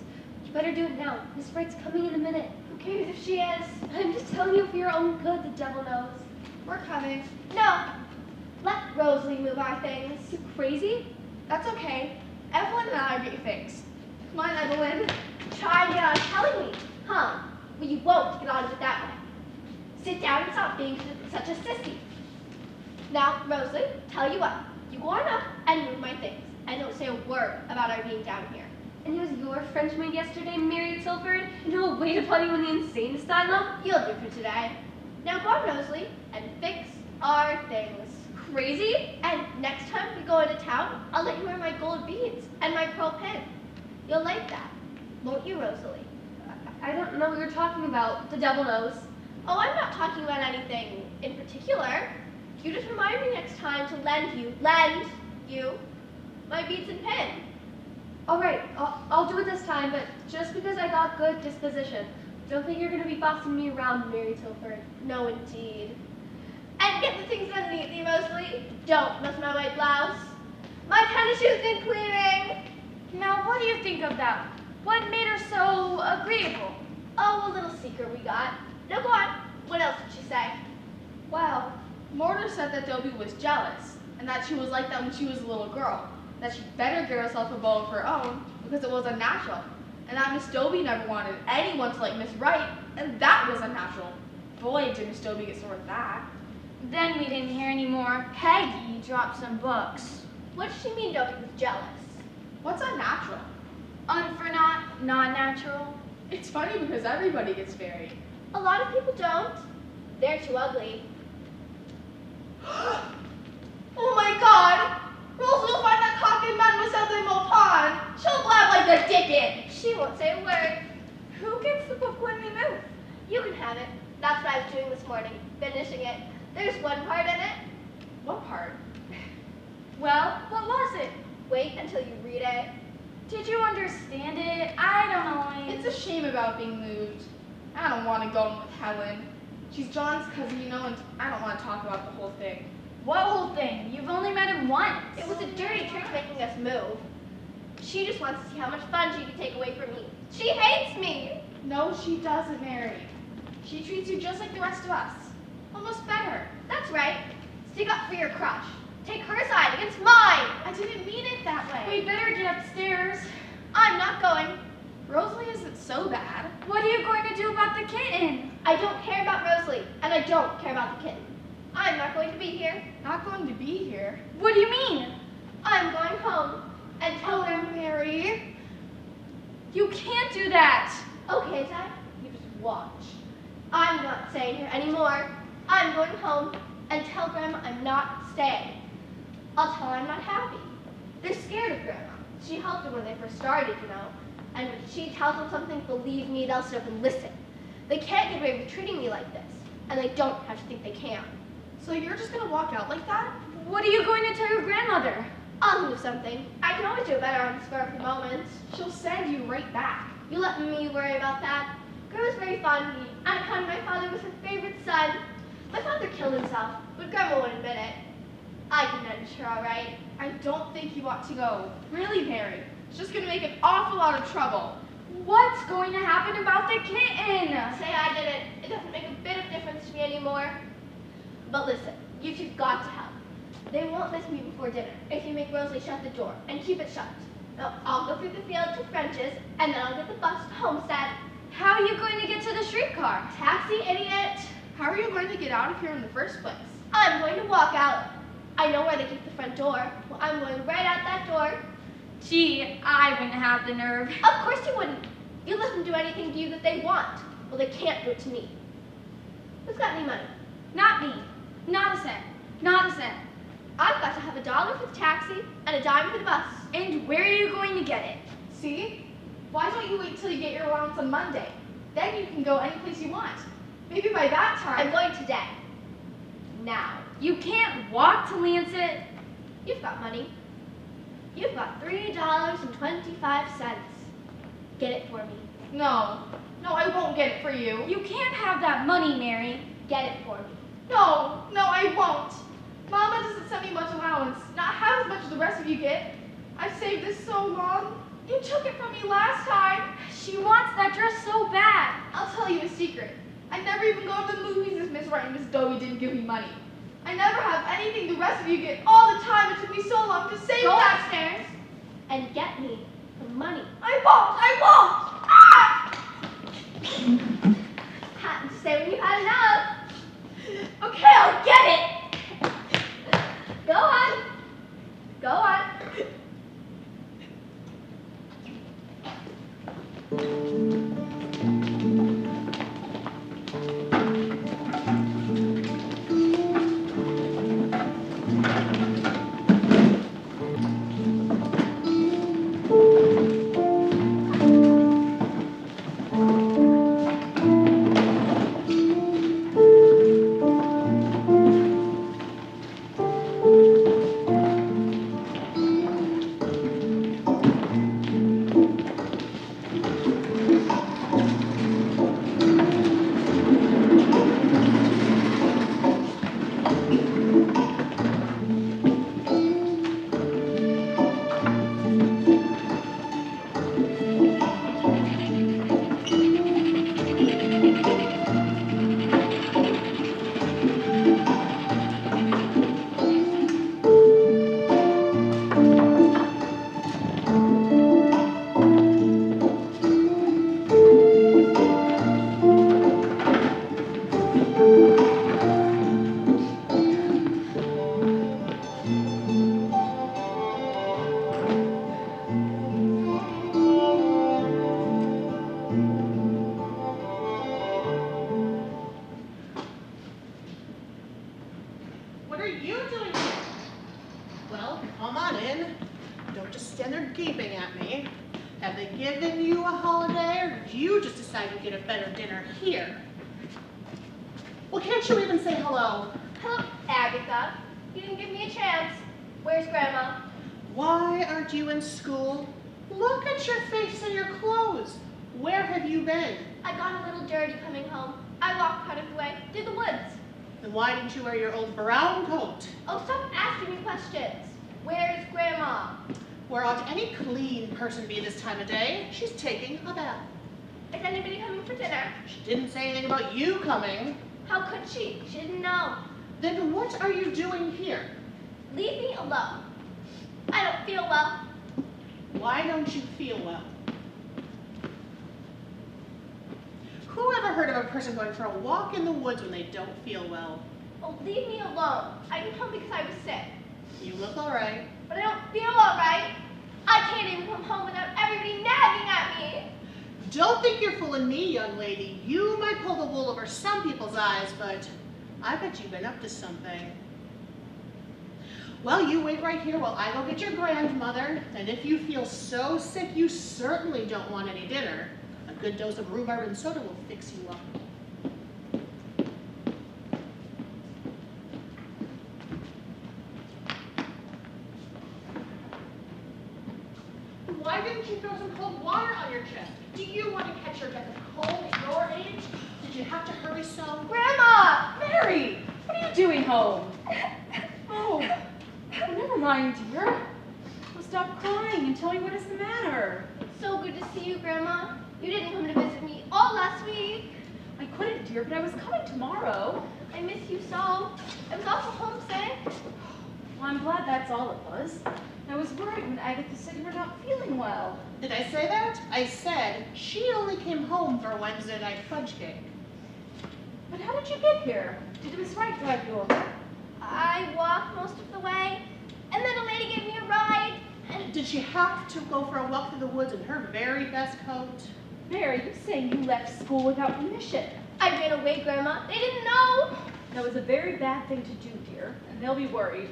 You better do it now. Miss Wright's coming in a minute. Who cares if she is? I'm just telling you for your own good, the devil knows. We're coming. No. Let Rosalie move our things. You crazy? That's okay. Evelyn and I will get you things. Come on, Evelyn. Try and get on telling me, huh? Well, you won't get on with it that way. Sit down and stop being such a sissy. Now, Rosalie, tell you what. You go on up and move my things. And don't say a word about our being down here. And it was your Frenchman yesterday, Mary Tilford? No way to put you in the insane asylum? You'll do for today. Now go on, Rosalie, and fix our things. Crazy? And next time we go into town, I'll let you wear my gold beads and my pearl pin. You'll like that, won't you, Rosalie? I don't know what you're talking about. The devil knows. Oh, I'm not talking about anything in particular. You just remind me next time to lend you my beads and pin. All right, I'll do it this time, but just because I got good disposition. Don't think you're going to be bossing me around, Mary Tilford. No, indeed. And get the things done neatly, Rosalie. Don't mess my white blouse. My tennis shoes need cleaning. Now, what do you think of that? What made her so agreeable? Oh, a little secret we got. Now go on. What else did she say? Well, Mortar said that Dobie was jealous, and that she was like that when she was a little girl. That she'd better get herself a beau of her own, because it was unnatural. And that Miss Dobie never wanted anyone to like Miss Wright, and that was unnatural. Boy, did Miss Dobie get sore with that. Then we didn't hear any more. Peggy dropped some books. What did she mean Dobie was jealous? What's unnatural? For not natural. It's funny because everybody gets married. A lot of people don't. They're too ugly. Oh my god! Rosalie will find that cock in Mademoiselle de Maupin. She'll blab like the dickens. She won't say a word. Who gets the book when we move? You can have it. That's what I was doing this morning, finishing it. There's one part in it. What part? Well, what was it? Wait until you read it. Did you understand it? I don't know. It's a shame about being moved. I don't want to go in with Helen. She's John's cousin, you know, and I don't want to talk about the whole thing. What whole thing? You've only met him once. It was a dirty trick making us move. She just wants to see how much fun she can take away from me. She hates me. No, she doesn't, Mary. She treats you just like the rest of us. Almost better. That's right. Stick up for your crush. Take her side against mine. I didn't mean it that way. We better get upstairs. I'm not going. Rosalie isn't so bad. What are you going to do about the kitten? I don't care about Rosalie, and I don't care about the kitten. I'm not going to be here. Not going to be here. What do you mean? I'm going home and tell them. Mary. You can't do that. Okay, Dad, you just watch. I'm not staying here anymore. I'm going home and tell Grandma I'm not staying. I'll tell her I'm not happy. They're scared of Grandma. She helped them when they first started, you know. And when she tells them something, believe me, they'll sit up and listen. They can't get away with treating me like this, and they don't have to think they can. So you're just gonna walk out like that? What are you going to tell your grandmother? I'll think of something. I can always do it better on the spur of the moment. She'll send you right back. You let me worry about that. Grandma's very fond of me. I'm kind of my father was her favorite son. My father killed himself, but Grandma won't admit it. I can manage her all right. I don't think you ought to go. Really, Mary. It's just gonna make an awful lot of trouble. What's going to happen about the kitten? Say I did it. It doesn't make a bit of difference to me anymore. But listen, you two got to help. They won't miss me before dinner if you make Rosalie shut the door and keep it shut. Now, I'll go through the field to French's, and then I'll get the bus to Homestead. How are you going to get to the streetcar? Taxi, idiot. How are you going to get out of here in the first place? I'm going to walk out. I know where they keep the front door. Well, I'm going right out that door. Gee, I wouldn't have the nerve. Of course you wouldn't. You let them do anything to you that they want. Well, they can't do it to me. Who's got any money? Not me. Not a cent. Not a cent. I've got to have $1 for the taxi and a dime for the bus. And where are you going to get it? See? Why don't you wait till you get your allowance on Monday? Then you can go any place you want. Maybe by that I'm time. going today. Now. You can't walk to Lancet. You've got money. You've got $3.25. Get it for me. No. No, I won't get it for you. You can't have that money, Mary. Get it for me. No, I won't. Mama doesn't send me much allowance. Not half as much as the rest of you get. I've saved this so long. You took it from me last time. She wants that dress so bad. I'll tell you a secret. I never even go to the movies if Miss Wright and Miss Dobie didn't give me money. I never have anything the rest of you get all the time. It took me so long to save Go that. upstairs and get me the money. I won't. Ah! Had to say when you had enough. Okay, I'll get it. Go on. Go on. What are you doing here? Well, come on in. Don't just stand there gaping at me. Have they given you a holiday, or did you just decide to get a better dinner here? Well, can't you even say hello? Hello, Agatha. You didn't give me a chance. Where's Grandma? Why aren't you in school? Look at your face and your clothes. Where have you been? I got a little dirty coming home. I walked part of the way through the woods. Then why didn't you wear your old brown coat? Oh, stop asking me questions. Where's Grandma? Where ought any clean person be this time of day? She's taking a bath. Is anybody coming for dinner? She didn't say anything about you coming. How could she? She didn't know. Then what are you doing here? Leave me alone. I don't feel well. Why don't you feel well? Who ever heard of a person going for a walk in the woods when they don't feel well? Oh, leave me alone. I didn't come because I was sick. You look all right. But I don't feel alright. I can't even come home without everybody nagging at me. Don't think you're fooling me, young lady. You might pull the wool over some people's eyes, but I bet you've been up to something. Well, you wait right here while I go get your grandmother, and if you feel so sick you certainly don't want any dinner, a good dose of rhubarb and soda will fix you up. Why didn't you throw some cold water on your chest? Do you want to catch your death of cold at your age? Did you have to hurry so? Grandma! Mary, what are you doing home? Oh, never mind, dear. Well, stop crying and tell me what is the matter. It's so good to see you, Grandma. You didn't come to visit me all last week. I couldn't, dear, but I was coming tomorrow. I miss you so. I was also homesick. Well, I'm glad that's all it was. I was worried when Agatha said you were not feeling well. Did I say that? I said she only came home for Wednesday night fudge cake. But how did you get here? Did Miss Wright drive you over? I walked most of the way, and then a lady gave me a ride, and Did she have to go for a walk through the woods in her very best coat? Mary, you saying you left school without permission. I ran away, Grandma. They didn't know. That was a very bad thing to do, dear, and they'll be worried.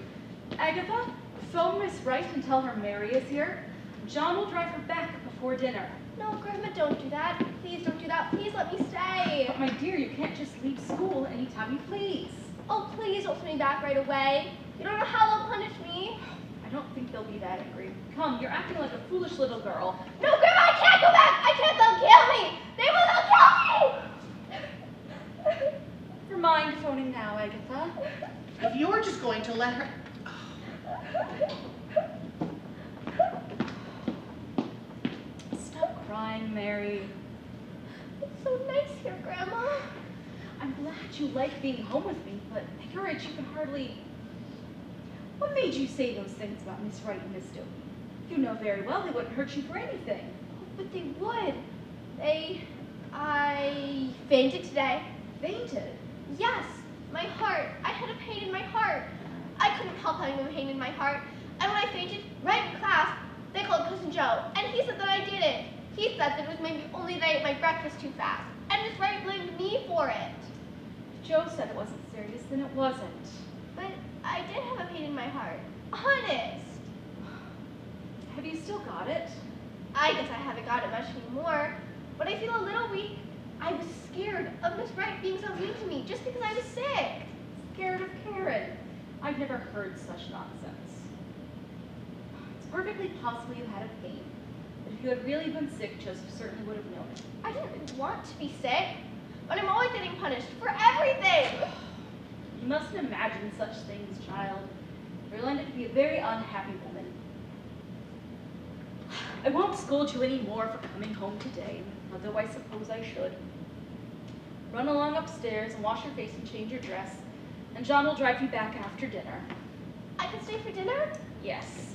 Agatha, phone Miss Wright and tell her Mary is here. John will drive her back before dinner. No, Grandma, don't do that. Please don't do that. Please let me stay. But my dear, you can't just leave school anytime you please. Oh, please don't send me back right away. You don't know how they'll punish me. I don't think they'll be that angry. Come, you're acting like a foolish little girl. No, Grandma, I can't go back. I can't. They'll kill me. They will kill me. Never mind phoning now, Agatha. If you're just going to let her... Stop crying, Mary. It's so nice here, Grandma. I'm glad you like being home with me, but at your age you can hardly... What made you say those things about Miss Wright and Miss Dopey? You know very well they wouldn't hurt you for anything. But they would. I fainted today. Fainted? Yes, my heart. I had a pain in my heart. I couldn't help having a pain in my heart. And when I fainted, right in class, they called Cousin Joe, and he said that I did it. He said that it was maybe only that I ate my breakfast too fast, and Miss Wright blamed me for it. If Joe said it wasn't serious, then it wasn't. But I did have a pain in my heart. Honest. Have you still got it? I guess I haven't got it much anymore, but I feel a little weak. I was scared of Miss Wright being so mean to me just because I was sick. Scared of Karen. I've never heard such nonsense. It's perfectly possible you had a pain, but if you had really been sick, Joseph certainly would have known it. I didn't want to be sick, but I'm always getting punished for everything. You mustn't imagine such things, child. You'll end up to be a very unhappy woman. I won't scold you any more for coming home today, although I suppose I should. Run along upstairs and wash your face and change your dress, and John will drive you back after dinner. I can stay for dinner? Yes.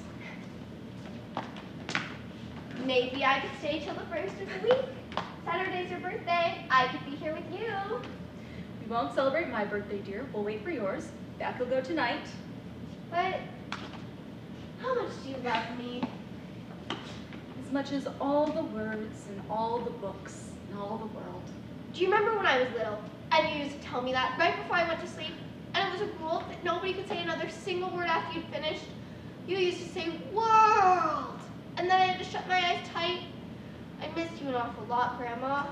Maybe I could stay till the first of the week. Saturday's your birthday. I could be here with you. We won't celebrate my birthday, dear. We'll wait for yours. Back will go tonight. But how much do you love me? As much as all the words and all the books and all the world. Do you remember when I was little and you used to tell me that right before I went to sleep? And it was a rule that nobody could say another single word after you'd finished. You used to say, world! And then I had to shut my eyes tight. I missed you an awful lot, Grandma.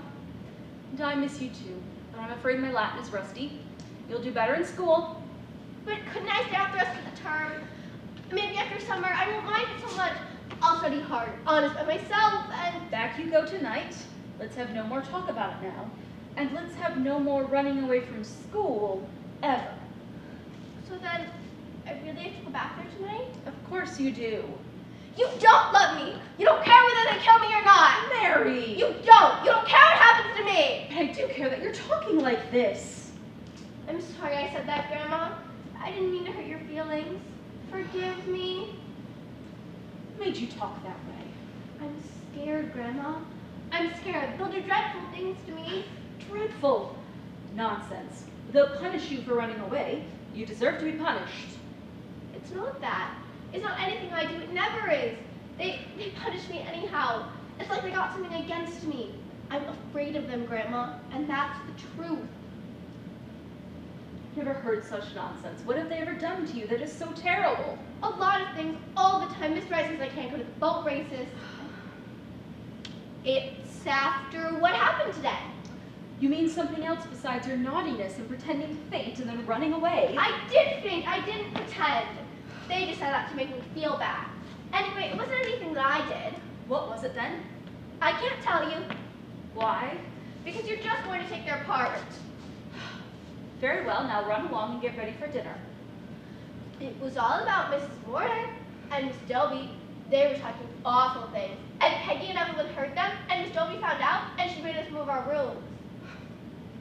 And I miss you too, but I'm afraid my Latin is rusty. You'll do better in school. But couldn't I stay out the rest of the term? Maybe after summer, I won't mind it so much. I'll study hard, honest by myself, and... Back you go tonight. Let's have no more talk about it now. And let's have no more running away from school, ever. So then, I really have to go back there tonight? Of course you do. You don't love me! You don't care whether they kill me or not! Mary! You don't! You don't care what happens to me! But I do care that you're talking like this. I'm sorry I said that, Grandma. I didn't mean to hurt your feelings. Forgive me. What made you talk that way? I'm scared, Grandma. I'm scared. They'll do dreadful things to me. Dreadful. Nonsense. They'll punish you for running away. You deserve to be punished. It's not that. It's not anything I do. It never is. They punish me anyhow. It's like they got something against me. I'm afraid of them, Grandma, and that's the truth. Never heard such nonsense. What have they ever done to you that is so terrible? A lot of things, all the time. Miss Rice says I can't go to the boat races. It's after what happened today. You mean something else besides your naughtiness and pretending to faint and then running away? I did faint. I didn't pretend. They just said that to make me feel bad. Anyway, it wasn't anything that I did. What was it then? I can't tell you, Why? because you're just going to take their part. Very well, now run along and get ready for dinner. It was all about Mrs. Morgan and Miss Dobie. They were talking awful things. And Peggy and Evelyn heard them, and Miss Dobie found out, and she made us move our rooms.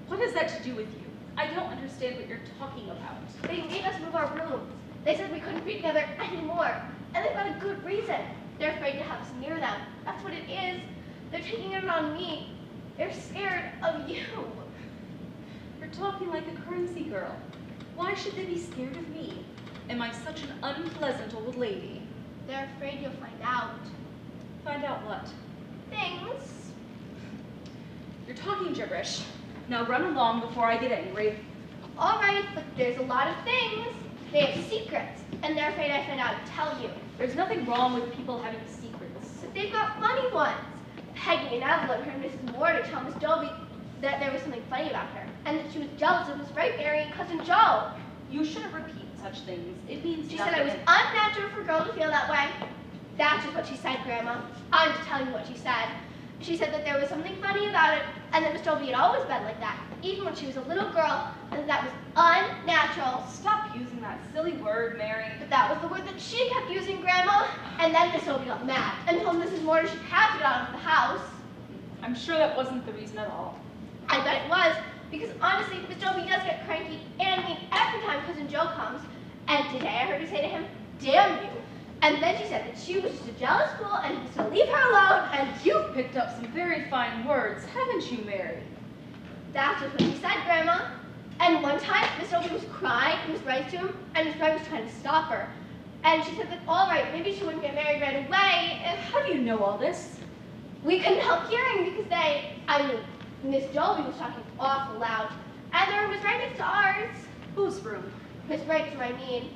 What has that to do with you? I don't understand what you're talking about. They made us move our rooms. They said we couldn't be together anymore. And they've got a good reason. They're afraid to have us near them. That's what it is. They're taking it on me. They're scared of you. You're talking like a currency girl. Why should they be scared of me? Am I such an unpleasant old lady? They're afraid you'll find out. Find out what? Things. You're talking gibberish. Now run along before I get angry. All right, but there's a lot of things. They have secrets, and they're afraid I find out and tell you. There's nothing wrong with people having secrets. But they've got funny ones. Peggy and Evelyn heard Mrs. Morgan tell Miss Dobie that there was something funny about her, and that she was jealous of Miss Wright marrying Cousin Joe. You shouldn't repeat such things. It means She nothing. said it was unnatural for a girl to feel that way. That's just what she said, Grandma. I'm just telling you what she said. She said that there was something funny about it, and that Miss Dobie had always been like that, even when she was a little girl, and that was unnatural. Stop using that silly word, Mary. But that was the word that she kept using, Grandma. And then Miss Dobie got mad and told Mrs. Morgan she'd have to get out of the house. I'm sure that wasn't the reason at all. I bet it was, because honestly, Miss Dobie does get cranky and mean every time Cousin Joe comes. And today I heard her say to him, "Damn you." And then she said that she was just a jealous fool and he was to leave her alone, and You've picked up some very fine words, haven't you, Mary? that's just what she said, Grandma. And one time, Miss Dobie was crying and Miss Rice to him, and Miss Rice was trying to stop her. And she said that, all right, maybe she wouldn't get married right away if How do you know all this? we couldn't help hearing because Miss Dobie was talking awful loud. And their room was right next to ours. Whose room? Miss Wright's room, I mean.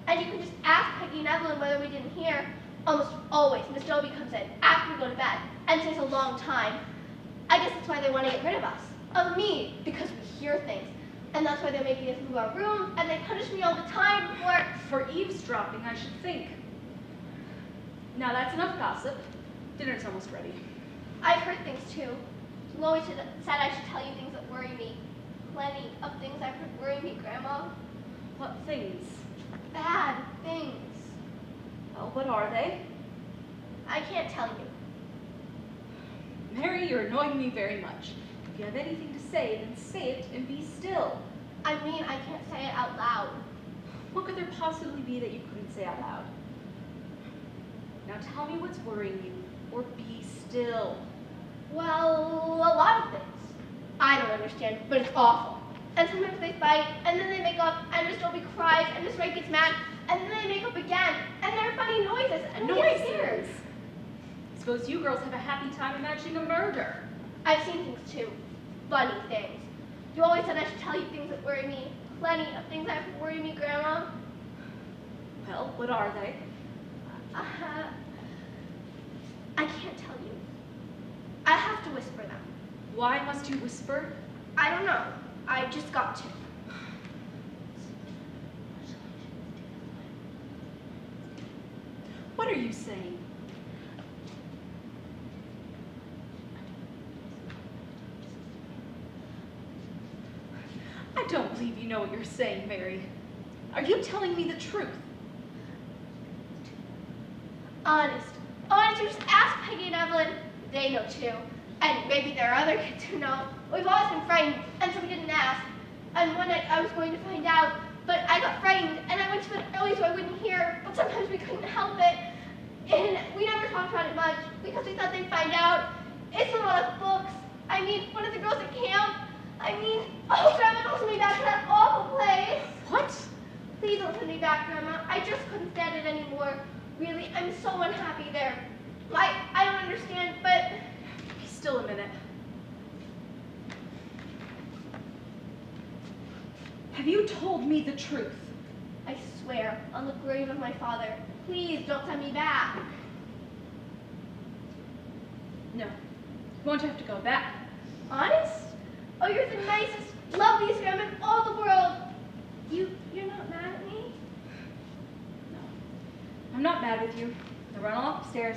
And you can just ask Peggy and Evelyn whether we didn't hear. Almost always, Miss Dobie comes in after we go to bed and stays a long time. I guess that's why they want to get rid of us. Of me, because we hear things. And that's why they're making us move our room, and they punish me all the time For eavesdropping, I should think. Now that's enough gossip. Dinner's almost ready. I've heard things too. Lois said I should tell you things that worry me. Plenty of things I've heard worry me, Grandma. What things? Bad things. Well, what are they? I can't tell you. Mary, you're annoying me very much. If you have anything to say, then say it and be still. I mean, I can't say it out loud. What could there possibly be that you couldn't say out loud? Now tell me what's worrying you, or be still. Well, a lot of things. I don't understand, but it's awful. And sometimes they fight, and then they make up, and Miss Dobie cries, and Miss Wright gets mad, and then they make up again, and there are funny noises, and we get scared. Noises? Suppose you girls have a happy time imagining a murder. I've seen things too. Funny things. You always said I should tell you things that worry me. Plenty of things that worry me, Grandma. Well, what are they? I can't tell you. I have to whisper them. Why must you whisper? I don't know. I just got to. What are you saying? I don't believe you know what you're saying, Mary. Are you telling me the truth? Honest. Honest, you just ask Peggy and Evelyn. They know too. And maybe there are other kids who know. We've always been frightened, and so we didn't ask. And one night I was going to find out, but I got frightened, and I went to bed early so I wouldn't hear, but sometimes we couldn't help it. And we never talked about it much, because we thought they'd find out. It's a lot of books. I mean, one of the girls at camp, I mean, oh, Grandma, don't send me back to that awful place. What? Please don't send me back, Grandma. I just couldn't stand it anymore. Really, I'm so unhappy there. I don't understand, but Be still a minute. Have you told me the truth? I swear on the grave of my father, please don't send me back. No. You won't have to go back. Honest? Oh, you're the nicest, loveliest grandma in all the world. You're not mad at me? No. I'm not mad with you. Now run all upstairs.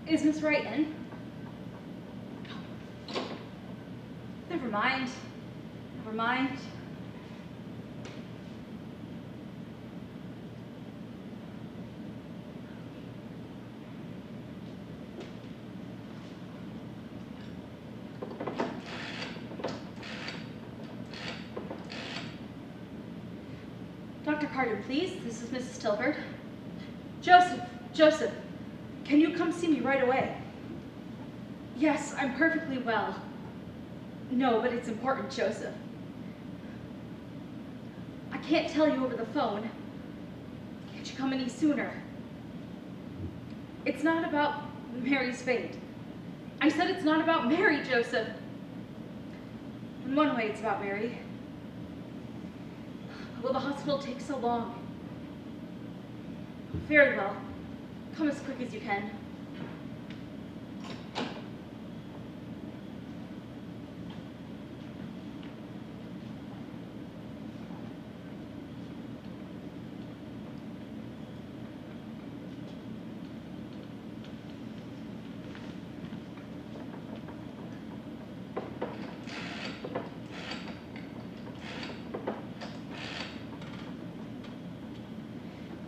Is Miss Wright in? Never mind. Never mind. Dr. Carden, please. This is Mrs. Tilford. Joseph, can you come see me right away? Yes, I'm perfectly well. No, but it's important, Joseph. I can't tell you over the phone. Can't you come any sooner? It's not about Mary's fate. I said it's not about Mary, Joseph. In one way, it's about Mary. Will the hospital take so long? Very well. Come as quick as you can.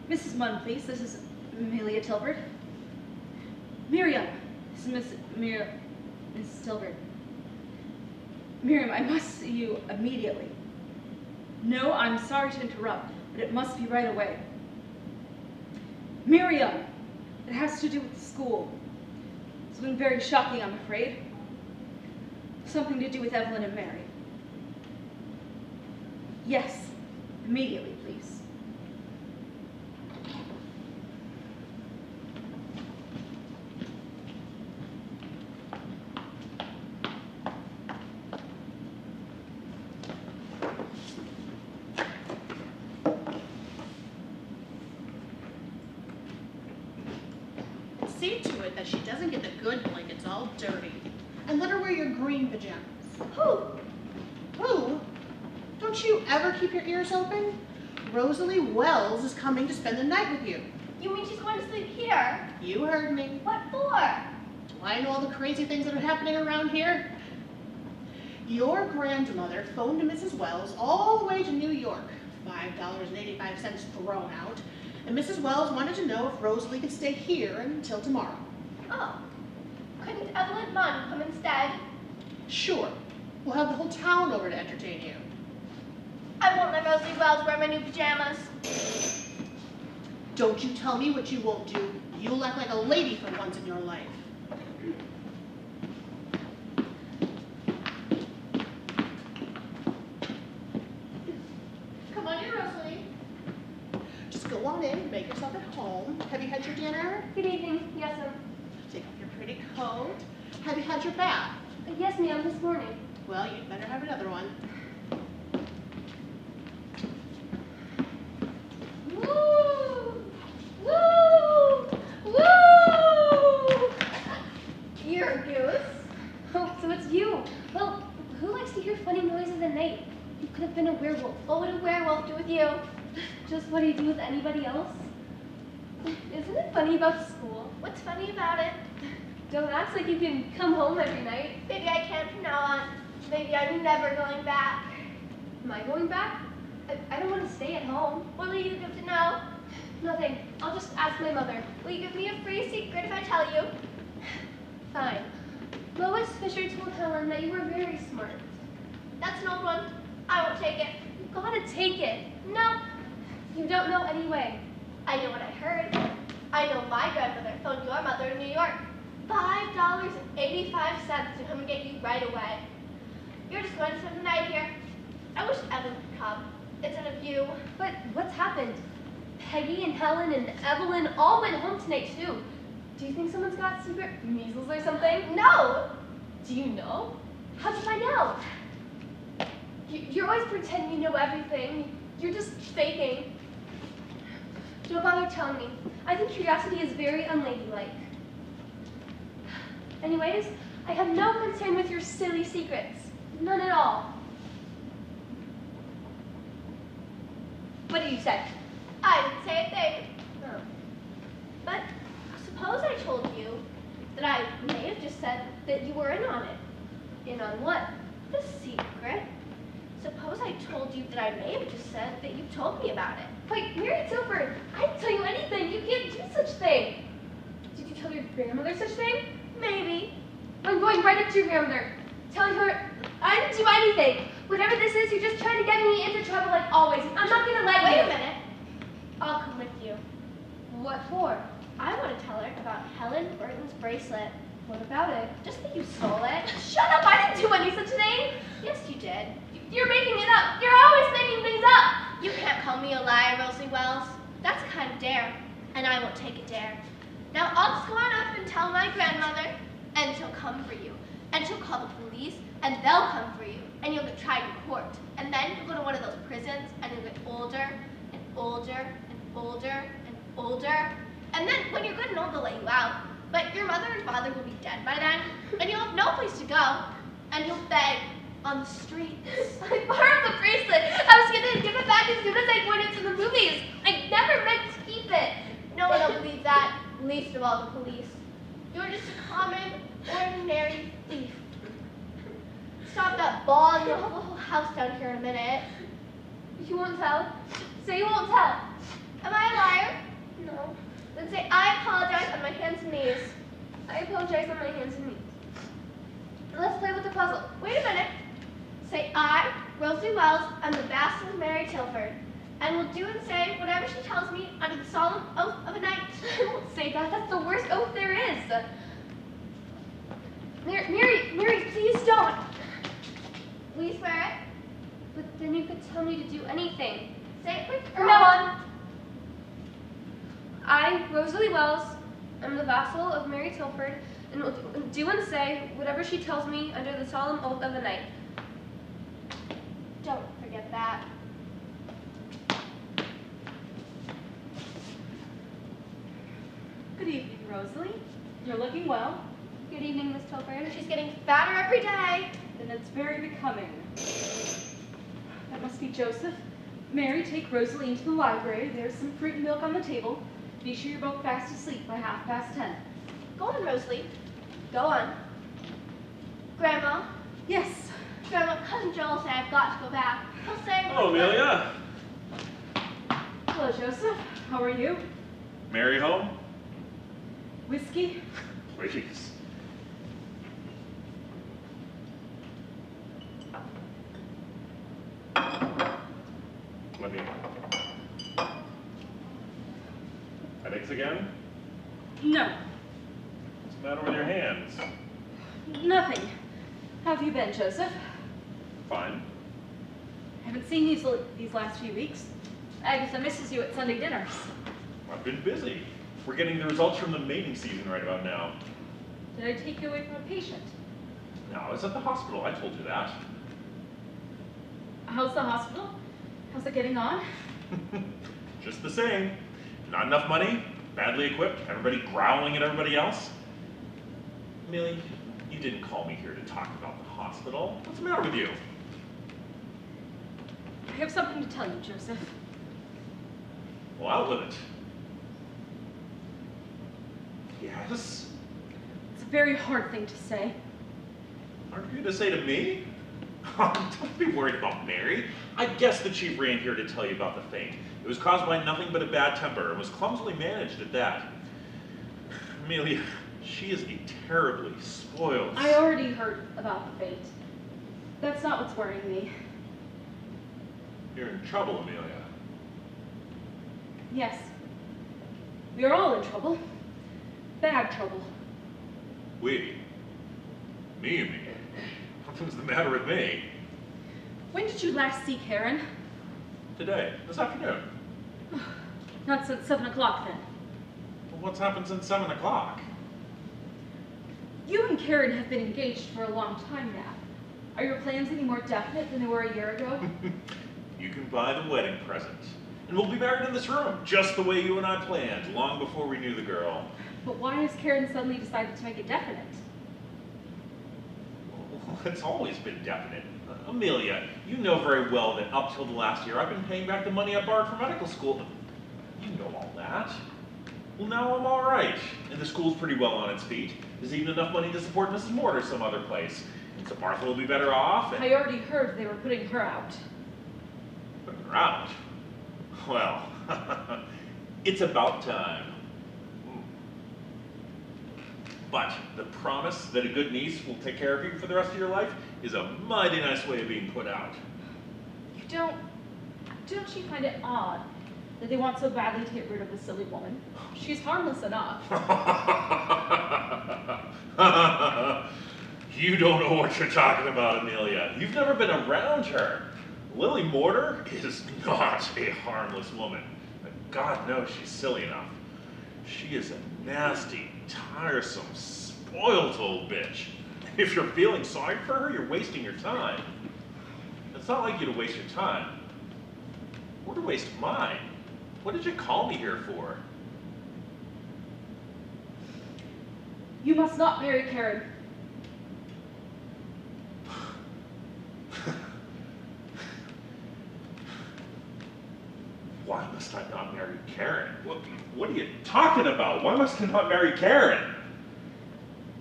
Mrs. Munn, please. This is Amelia Tilford. Miriam. This is Mrs. Tilford. Miriam, I must see you immediately. No, I'm sorry to interrupt, but it must be right away. Miriam! It has to do with the school. Something very shocking, I'm afraid. Something to do with Evelyn and Mary. Yes, immediately, please. See to it that she doesn't get the good blankets all dirty. And let her wear your green pajamas. Who? Who? Don't you ever keep your ears open? Rosalie Wells is coming to spend the night with you. You mean she's going to sleep here? You heard me. What for? Do I know all the crazy things that are happening around here? Your grandmother phoned to Mrs. Wells all the way to New York. $5.85 thrown out. And Mrs. Wells wanted to know if Rosalie could stay here until tomorrow. Oh. Couldn't Evelyn Munn come instead? Sure. We'll have the whole town over to entertain you. I won't let Rosalie Wells wear my new pajamas. Don't you tell me what you won't do. You'll act like a lady for once in your life. Come on in, Rosalie. Just go on in, make yourself at home. Have you had your dinner? Good evening. Yes, ma'am. Take off your pretty coat. Have you had your bath? Yes, ma'am, this morning. Well, you'd better have another one. Woo! Woo! Woo! You're a goose. Oh, so it's you. Well, who likes to hear funny noises at night? You could have been a werewolf. What would a werewolf do with you? Just what do you do with anybody else? Isn't it funny about school? What's funny about it? Don't act like you can come home every night. Maybe I can from now on. Maybe I'm never going back. Am I going back? I don't want to stay at home. What will you give to know? Nothing. I'll just ask my mother. Will you give me a free secret if I tell you? Fine. Lois Fisher told Helen that you were very smart. That's an old one. I won't take it. You gotta take it. No, you don't know anyway. I know what I heard. I know my grandmother phoned your mother in New York. $5.85 to come and get you right away. You're just going to spend the night here. I wish Evan could come instead of you. But what's happened? Peggy and Helen and Evelyn all went home tonight too. Do you think someone's got secret measles or something? No! Do you know? How'd you find out? You're always pretending you know everything. You're just faking. Don't bother telling me. I think curiosity is very unladylike. Anyways, I have no concern with your silly secrets. None at all. What did you say? I didn't say a thing. Oh. But suppose I told you that I may have just said that you were in on it. In on what? The secret. Suppose I told you that I may have just said that you told me about it. Wait, Mary Tilford, I didn't tell you anything. You can't do such thing. Did you tell your grandmother such thing? Maybe. I'm going right up to your grandmother, telling her I didn't do anything. Whatever this is, you're just trying to get me into trouble like always. I'm not gonna let Wait you. a minute. I'll come with you. What for? I want to tell her about Helen Burton's bracelet. What about it? Just that you stole it. Shut up! I didn't do any such thing. Yes, you did. You're making it up. You're always making things up. You can't call me a liar, Rosalie Wells. That's a kind of dare, and I won't take a dare. Now I'll just go on up and tell my grandmother, and she'll come for you. And she'll call the police, and they'll come for you, and you'll get tried in court. And then you'll go to one of those prisons, and you'll get older, and older, and older, and older. And then when you're good and old, they'll let you out. But your mother and father will be dead by then, and you'll have no place to go, and you'll beg on the streets. I borrowed the bracelet. I was gonna give it back as soon as I went into the movies. I never meant to keep it. No one will believe that, least of all the police. You're just a common, ordinary thief. Stop that ball, and you'll have the whole house down here in a minute. You won't tell? Say you won't tell. Am I a liar? No. Then say, I apologize on my hands and knees. I apologize on my hands and knees. Let's play with the puzzle. Wait a minute. Say, I, Rosalie Wells, am the vassal of Mary Tilford, and will do and say whatever she tells me under the solemn oath of a knight. I won't say that. That's the worst oath there is. Mary, please don't. Will you swear it? But then you could tell me to do anything. Say it quick. From now on. I, Rosalie Wells, am the vassal of Mary Tilford, and will do and say whatever she tells me under the solemn oath of a knight. Don't forget that. Good evening, Rosalie. You're looking well. Good evening, Miss Tilford. She's getting fatter every day. Then it's very becoming. That must be Joseph. Mary, take Rosalie into the library. There's some fruit and milk on the table. Be sure you're both fast asleep by 10:30. Go on, Rosalie. Go on. Grandma, Yes. Grandma, Cousin Joel will say I've got to go back. He'll say, Hello, Amelia. Hello, Joseph. How are you? Mary home? Whiskey? Please. Let me. Headaches again? No. What's the matter with your hands? Nothing. How have you been, Joseph? Fine. Haven't seen you these last few weeks. Agatha misses you at Sunday dinners. I've been busy. We're getting the results from the mating season right about now. Did I take you away from a patient? No, I was at the hospital. I told you that. How's the hospital? How's it getting on? Just the same. Not enough money, badly equipped, everybody growling at everybody else. Millie, you didn't call me here to talk about the hospital. What's the matter with you? I have something to tell you, Joseph. Well, out with it. Yes? It's a very hard thing to say. Aren't you going to say to me? Don't be worried about Mary. I guess the chief ran here to tell you about the faint. It was caused by nothing but a bad temper and was clumsily managed at that. Amelia, she is a terribly spoiled... I already heard about the fate. That's not what's worrying me. You're in trouble, Amelia. Yes. We are all in trouble. Bad trouble. We? Me, you mean? Nothing's the matter with me. When did you last see Karen? Today, this afternoon. Not since 7 o'clock then. Well, what's happened since 7 o'clock? You and Karen have been engaged for a long time now. Are your plans any more definite than they were a year ago? You can buy the wedding present. And we'll be married in this room, just the way you and I planned, long before we knew the girl. But why has Karen suddenly decided to make it definite? Well, it's always been definite. Amelia, you know very well that up till the last year I've been paying back the money I borrowed for medical school. You know all that. Well, now I'm all right, and the school's pretty well on its feet. There's even enough money to support Mrs. Mortar some other place. And so Martha will be better off. And... I already heard they were putting her out. Putting her out? Well, it's about time. But the promise that a good niece will take care of you for the rest of your life is a mighty nice way of being put out. You don't you find it odd that they want so badly to get rid of the silly woman? She's harmless enough. You don't know what you're talking about, Amelia. You've never been around her. Lily Mortar is not a harmless woman. God knows she's silly enough. She is a nasty, tiresome, spoiled old bitch. If you're feeling sorry for her, you're wasting your time. It's not like you to waste your time. Or to waste mine. What did you call me here for? You must not marry Karen. Why must I not marry Karen? What are you talking about? Why must I not marry Karen?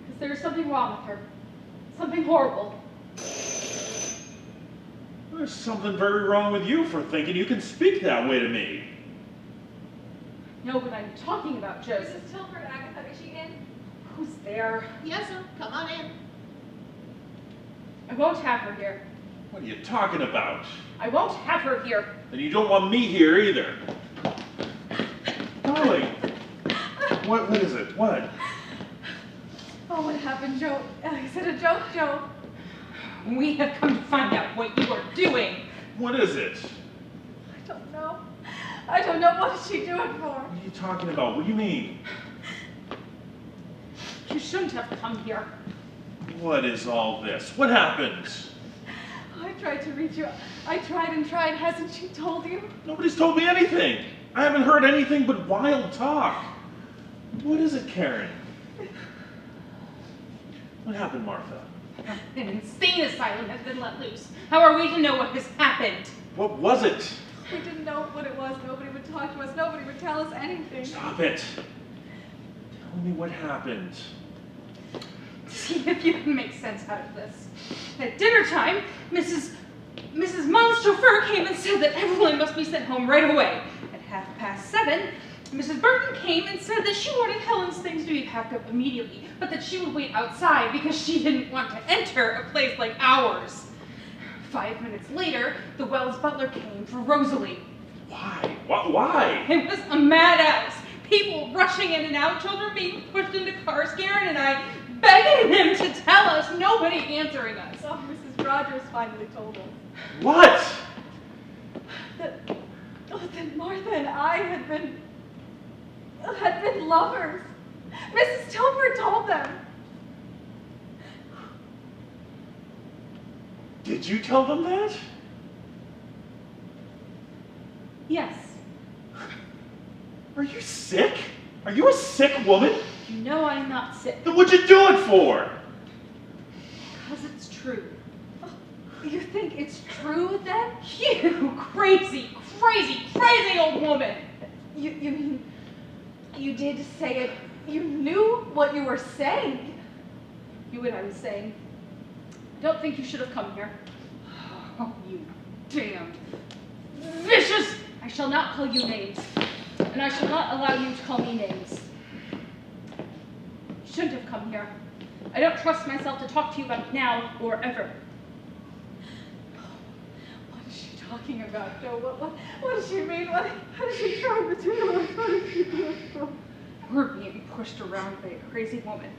Because there's something wrong with her. Something horrible. There's something very wrong with you for thinking you can speak that way to me. Know what I'm talking about, Joseph. Mrs. Tilford, Agatha, is she in? Who's there? Yes, sir. Come on in. I won't have her here. What are you talking about? I won't have her here. And you don't want me here either. Darling. What is it? What? Oh, what happened, Joe? Is it a joke, Joe? We have come to find out what you are doing. What is it? I don't know. I don't know. What is she doing for? What are you talking about? What do you mean? You shouldn't have come here. What is all this? What happened? I tried to reach you. I tried and tried. Hasn't she told you? Nobody's told me anything. I haven't heard anything but wild talk. What is it, Karen? What happened, Martha? An insane asylum has been let loose. How are we to know what has happened? What was it? We didn't know what it was. Nobody would talk to us. Nobody would tell us anything. Stop it. Tell me what happened. See if you can make sense out of this. At dinner time, Mrs. Munn's chauffeur came and said that Evelyn must be sent home right away. At 7:30, Mrs. Burton came and said that she wanted Helen's things to be packed up immediately, but that she would wait outside because she didn't want to enter a place like ours. 5 minutes later, the Wells butler came for Rosalie. Why? Why? It was a madhouse. People rushing in and out, children being pushed into cars, Karen and I begging him to tell us, nobody answering us. So Mrs. Rogers finally told us What? that Martha and I had been lovers. Mrs. Tilford told them. Did you tell them that? Yes. Are you sick? Are you a sick woman? You know I'm not sick. Then what'd you do it for? Because it's true. You think it's true then? You crazy old woman. You mean you did say it? You knew what you were saying? Knew what I was saying. I don't think you should have come here. Oh, you damned vicious! I shall not call you names, and I shall not allow you to call me names. You shouldn't have come here. I don't trust myself to talk to you about it now or ever. What is she talking about, Joe? What does she mean? What is she trying to do? What is she doing? We're being pushed around by a crazy woman.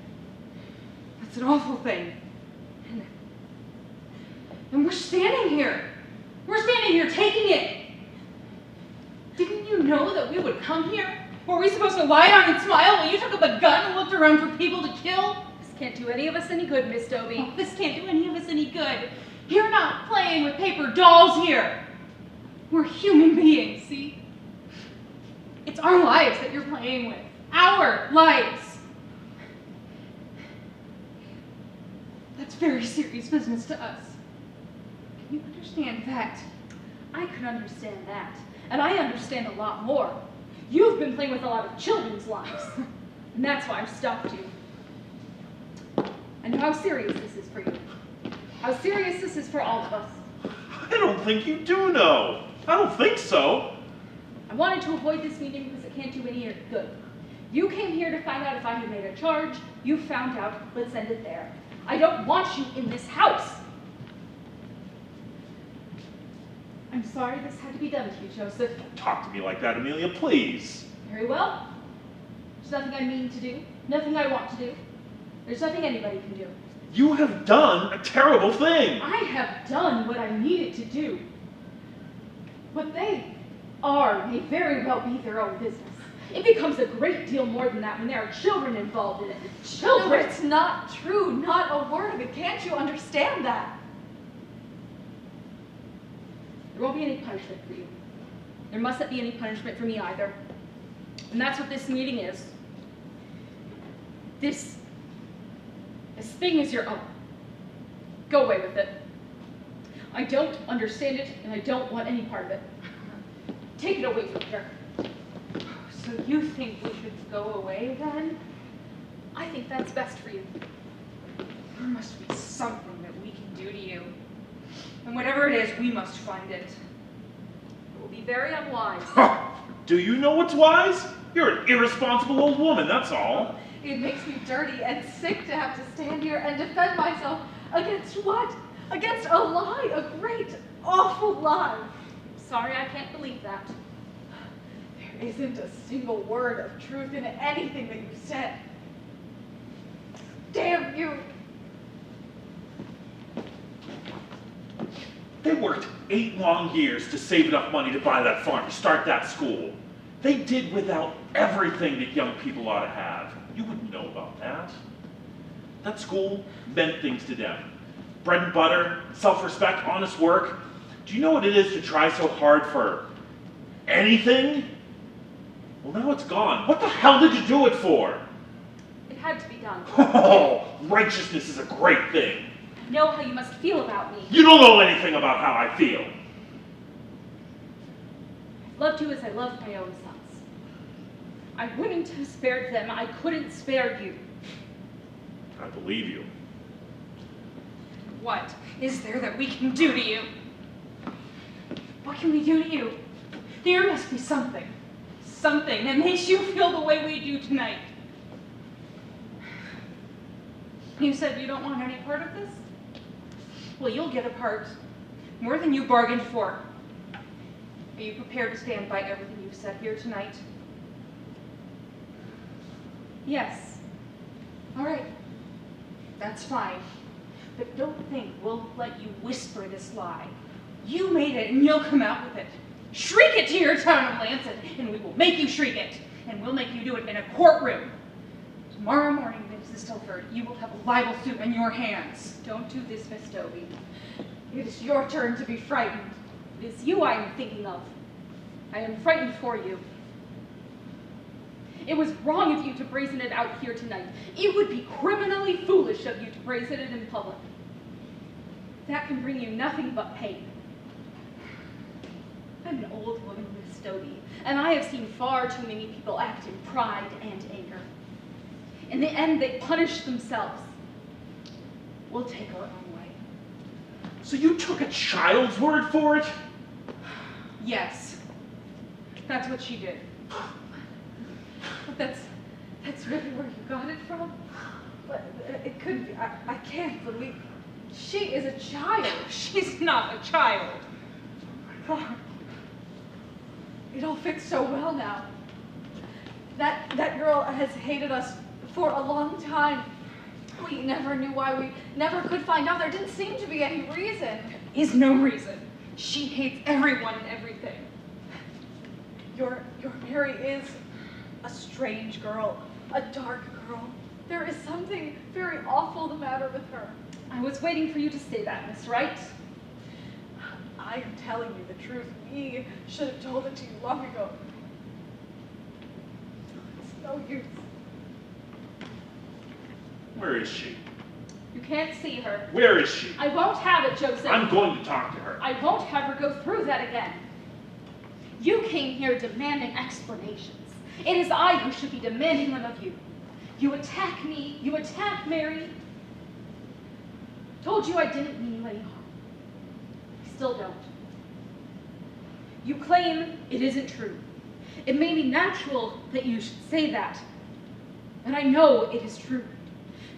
That's an awful thing. And we're standing here. We're standing here taking it. Didn't you know that we would come here? Were we supposed to lie down and smile while you took up a gun and looked around for people to kill? This can't do any of us any good, Miss Dobie. Oh, this can't do any of us any good. You're not playing with paper dolls here. We're human beings, see? It's our lives that you're playing with. Our lives. That's very serious business to us. Can you understand that? I can understand that, and I understand a lot more. You've been playing with a lot of children's lives, and that's why I've stopped you. I know how serious this is for you. How serious this is for all of us. I don't think you do know. I don't think so. I wanted to avoid this meeting because it can't do any good. You came here to find out if I had made a charge. You found out. Let's end it there. I don't want you in this house. I'm sorry this had to be done to you, Joseph. Don't talk to me like that, Amelia, please. Very well. There's nothing I mean to do, nothing I want to do. There's nothing anybody can do. You have done a terrible thing. I have done what I needed to do. What they are may very well be their own business. It becomes a great deal more than that when there are children involved in it. Children! No, it's not true. Not a word of it. Can't you understand that? There won't be any punishment for you. There mustn't be any punishment for me either. And that's what this meeting is. This thing is your own. Go away with it. I don't understand it, and I don't want any part of it. Take it away from here. So you think we should go away then? I think that's best for you. There must be something that we can do to you. And whatever it is, we must find it. It will be very unwise. Do you know what's wise? You're an irresponsible old woman, that's all. It makes me dirty and sick to have to stand here and defend myself against what? Against a lie, a great, awful lie. Sorry, I can't believe that. There isn't a single word of truth in anything that you said. Damn you! They worked 8 long years to save enough money to buy that farm, to start that school. They did without everything that young people ought to have. You wouldn't know about that. That school meant things to them. Bread and butter, self-respect, honest work. Do you know what it is to try so hard for anything? Well, now it's gone. What the hell did you do it for? It had to be done. Oh, righteousness is a great thing. I know how you must feel about me. You don't know anything about how I feel. I've loved you as I loved my own sons. I wouldn't have spared them. I couldn't spare you. I believe you. What is there that we can do to you? What can we do to you? There must be something. Something that makes you feel the way we do tonight. You said you don't want any part of this? Well, you'll get a part. More than you bargained for. Are you prepared to stand by everything you've said here tonight? Yes. All right. That's fine. But don't think we'll let you whisper this lie. You made it, and you'll come out with it. Shriek it to your town of Lancet, and we will make you shriek it. And we'll make you do it in a courtroom. Tomorrow morning, Mrs. Tilford, you will have a libel suit in your hands. Don't do this, Miss Dobie. It is your turn to be frightened. It is you I am thinking of. I am frightened for you. It was wrong of you to brazen it out here tonight. It would be criminally foolish of you to brazen it in public. That can bring you nothing but pain. I'm an old woman, Miss Dobie, and I have seen far too many people act in pride and anger. In the end, they punish themselves. We'll take our own way. So you took a child's word for it? Yes. That's what she did. But that's really where you got it from? But it could be. I can't believe. She is a child. She's not a child. God. It all fits so well now. That girl has hated us for a long time. We never knew why. We never could find out. There didn't seem to be any reason. Is no reason. She hates everyone and everything. Your Mary is a strange girl, a dark girl. There is something very awful the matter with her. I was waiting for you to say that, Miss Wright. I am telling you the truth. We should have told it to you long ago. It's no use. Where is she? You can't see her. Where is she? I won't have it, Joseph. I'm going to talk to her. I won't have her go through that again. You came here demanding explanations. It is I who should be demanding them of you. You attack me. You attack Mary. Told you I didn't mean you any harm. I still don't. You claim it isn't true. It may be natural that you should say that. And I know it is true.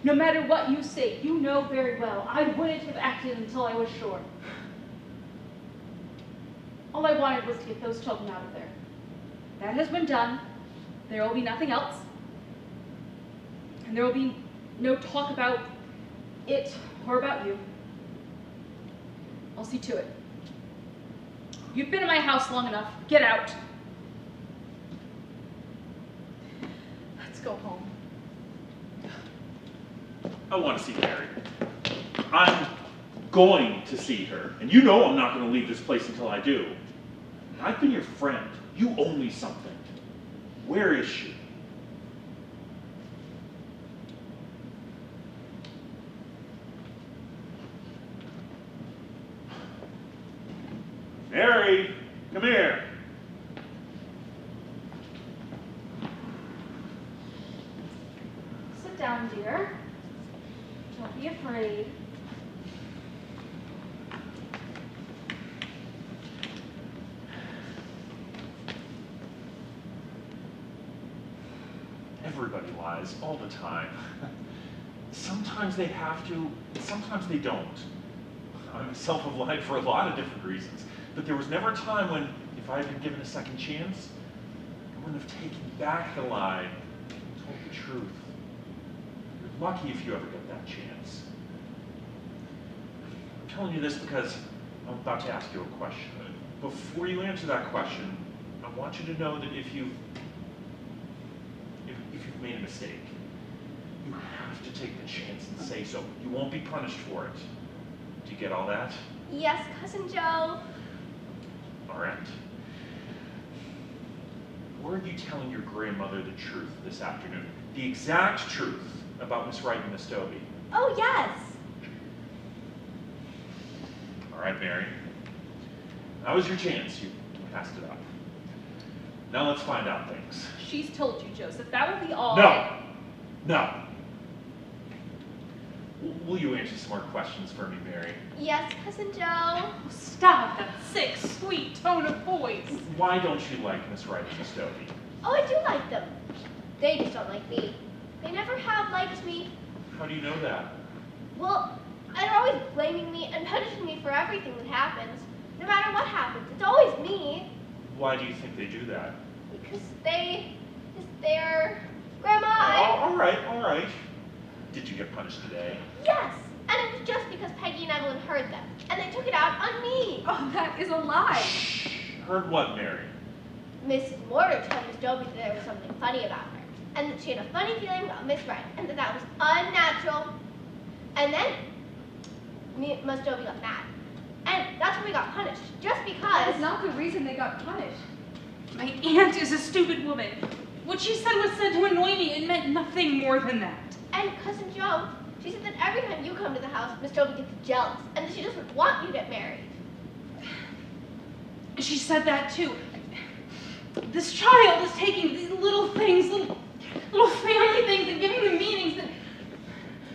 No matter what you say, you know very well I wouldn't have acted until I was sure. All I wanted was to get those children out of there. That has been done. There will be nothing else. And there will be no talk about it or about you. I'll see to it. You've been in my house long enough. Get out. Let's go home. I want to see Mary. I'm going to see her. And you know I'm not going to leave this place until I do. I've been your friend. You owe me something. Where is she? Mary, come here. Sit down, dear. Don't be afraid. Everybody lies all the time. Sometimes they have to, and sometimes they don't. I myself have lied for a lot of different reasons, but there was never a time when, if I had been given a second chance, I wouldn't have taken back the lie and told the truth. You're lucky if you ever get that chance. I'm telling you this because I'm about to ask you a question. Before you answer that question, I want you to know that if you've made a mistake, you have to take the chance and say so. You won't be punished for it. Do you get all that? Yes, Cousin Joe. All right. Were you telling your grandmother the truth this afternoon? The exact truth about Miss Wright and Miss Dobie? Oh, yes. All right, Mary. That was your chance. You passed it up. Now let's find out things. She's told you, Joseph. That will be all. No. No. Will you answer some more questions for me, Mary? Yes, Cousin Joe. Stop that sick, sweet tone of voice. Why don't you like Miss Wright and Miss Dobie? Oh, I do like them. They just don't like me. They never have liked me. How do you know that? Well, they're always blaming me and punishing me for everything that happens. No matter what happens, it's always me. Why do you think they do that? Because they're... Grandma, I... All right. Did you get punished today? Yes, and it was just because Peggy and Evelyn heard them, and they took it out on me. Oh, that is a lie. Shh. Heard what, Mary? Mrs. Mortar told Miss Dobie that there was something funny about her, and that she had a funny feeling about Miss Wright, and that was unnatural. And then Miss Dobie got mad, and that's when we got punished, just That because... is not the reason they got punished. My aunt is a stupid woman. What she said was said to annoy me and meant nothing more than that. And Cousin Joe, she said that every time you come to the house, Miss Dobie gets jealous, and that she doesn't want you to get married. She said that too. This child is taking these little things, little family things, and giving them meanings that...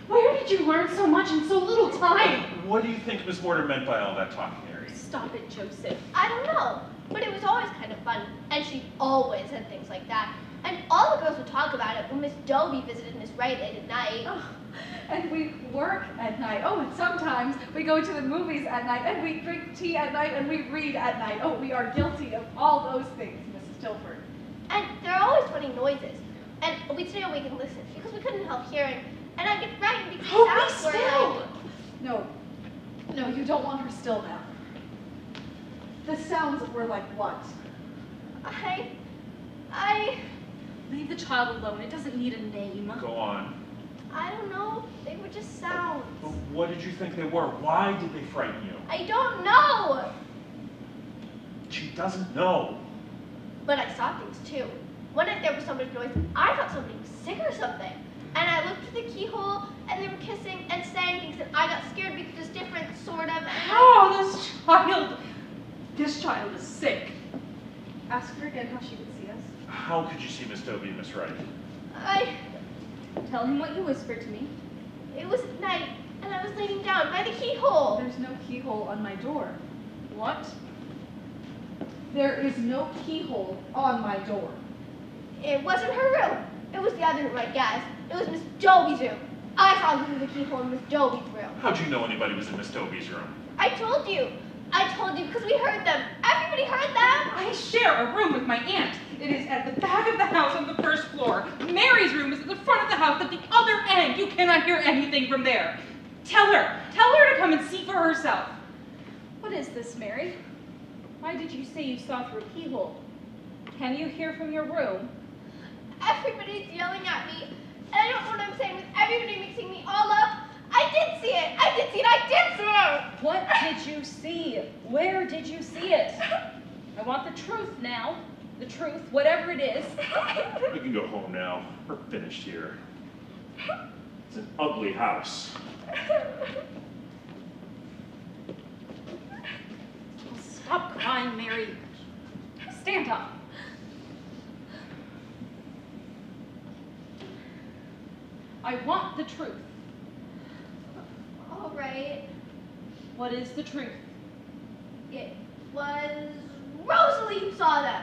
Where did you learn so much in so little time? What do you think Miss Mortar meant by all that talk, Mary? Stop it, Joseph. I don't know, but it was always kind of fun, and she always said things like that. And all the girls would talk about it when Miss Dobie visited Miss Wright late at night. Oh, and we work at night. Oh, and sometimes we go to the movies at night, and we drink tea at night, and we read at night. Oh, we are guilty of all those things, Mrs. Tilford. And there are always funny noises. And we'd stay awake and listen because we couldn't help hearing. And I'd get frightened because Oh, the be sounds were still! like... No, you don't want her still now. The sounds were like what? I Leave the child alone. It doesn't need a name. Go on. don't know. They were just sounds. But what did you think they were? Why did they frighten you? I don't know. She doesn't know. But I saw things too. One night there was so much noise, I thought somebody was sick or something. And I looked through the keyhole, and they were kissing and saying things, and I got scared because it was different, sort of. Oh, this child is sick. Ask her again how she would see us. How could you see Miss Dobie and Miss Wright? Tell him what you whispered to me. It was at night, and I was laying down by the keyhole. There's no keyhole on my door. What? There is no keyhole on my door. It wasn't her room. It was the other room, I guess. It was Miss Dobie's room. I saw through the keyhole in Miss Dobie's room. How'd you know anybody was in Miss Dobie's room? I told you because we heard them. Everybody heard them. I share a room with my aunt. It is at the back of the house on the first floor. Mary's room is at the front of the house at the other end. You cannot hear anything from there. Tell her to come and see for herself. What is this, Mary? Why did you say you saw through a keyhole? Can you hear from your room? Everybody's yelling at me, and I don't know what I'm saying with everybody mixing me all up. I did see it. I did see it. What did you see? Where did you see it? I want the truth now. The truth, whatever it is. We can go home now. We're finished here. It's an ugly house. Stop crying, Mary. Stand up. I want the truth. All right. What is the truth? It was Rosalie who saw them.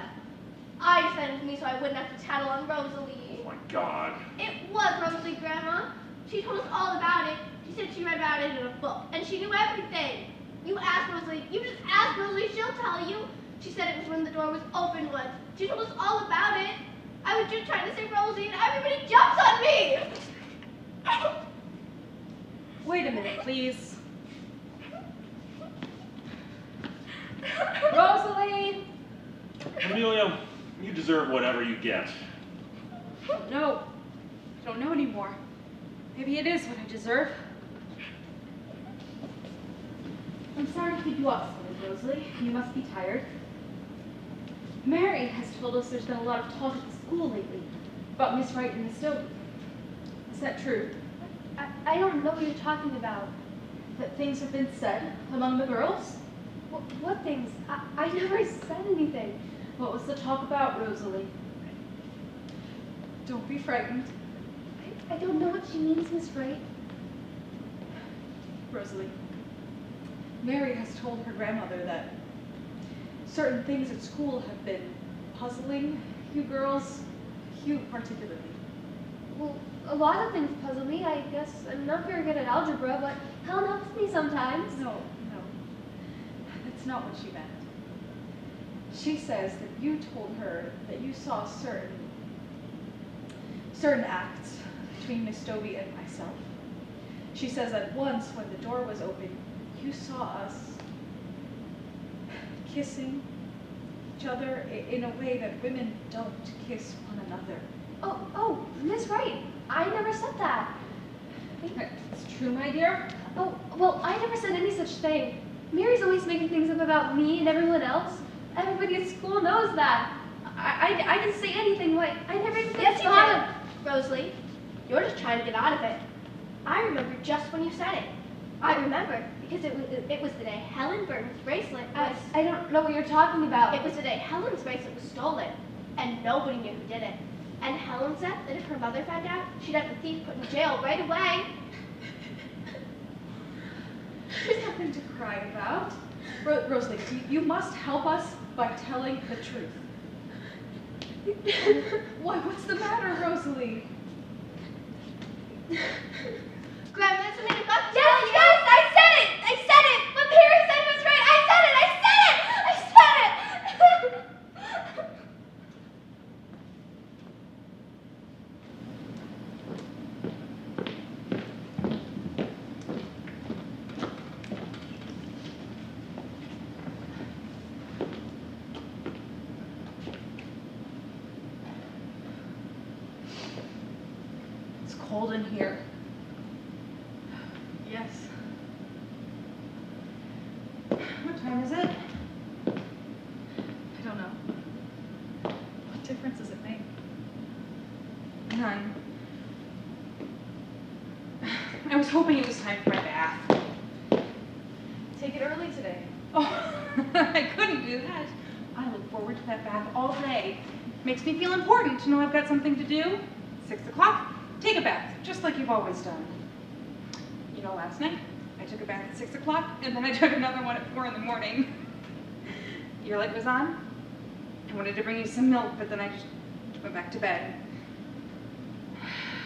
I sent it to me so I wouldn't have to tattle on Rosalie. Oh my God. It was Rosalie, Grandma. She told us all about it. She said she read about it in a book, and she knew everything. You just ask Rosalie, she'll tell you. She said it was when the door was open once. She told us all about it. I was just trying to save Rosalie, and everybody jumps on me. Wait a minute, please. Rosalie! Amelia, you deserve whatever you get. No, I don't know anymore. Maybe it is what I deserve. I'm sorry to keep you up so late, Rosalie. You must be tired. Mary has told us there's been a lot of talk at the school lately about Miss Wright and Miss Dobie. Is that true? I don't know what you're talking about. That things have been said among the girls? What things? I never said anything. What was the talk about, Rosalie? Don't be frightened. I don't know what she means, Miss Wright. Rosalie, Mary has told her grandmother that certain things at school have been puzzling you girls, you particularly. Well, a lot of things puzzle me. I guess I'm not very good at algebra, but Helen helps me sometimes. No, that's not what she meant. She says that you told her that you saw certain acts between Miss Dobie and myself. She says that once when the door was open, you saw us kissing each other in a way that women don't kiss one another. Oh, Miss Wright, I never said that. It's true, my dear. Oh, well, I never said any such thing. Mary's always making things up about me and everyone else. Everybody at school knows that. I can say anything. What? I never even Yes, you thought did, Rosalie. You're just trying to get out of it. I remember just when you said it. I remember because it was the day Helen Burton's bracelet was. I don't know what you're talking about. It was the day Helen's bracelet was stolen, and nobody knew who did it. And Helen said that if her mother found out, she'd have the thief put in jail right away. There's nothing to cry about. Rosalie, you must help us by telling the truth. Why, what's the matter, Rosalie? Grandma, something about to tell you. Yes, I said it! I said it! What Perry said was right! I said it! I said it! I said it! It's cold in here. Yes. What time is it? I don't know. What difference does it make? None. I was hoping it was time for my bath. Take it early today. Oh, I couldn't do that. I look forward to that bath all day. Makes me feel important to know I've got something to do. 6 o'clock, take a bath, just like you've always done. You know, last night, I took a bath at 6 o'clock, and then I took another one at 4 in the morning. Your light was on. I wanted to bring you some milk, but then I just went back to bed.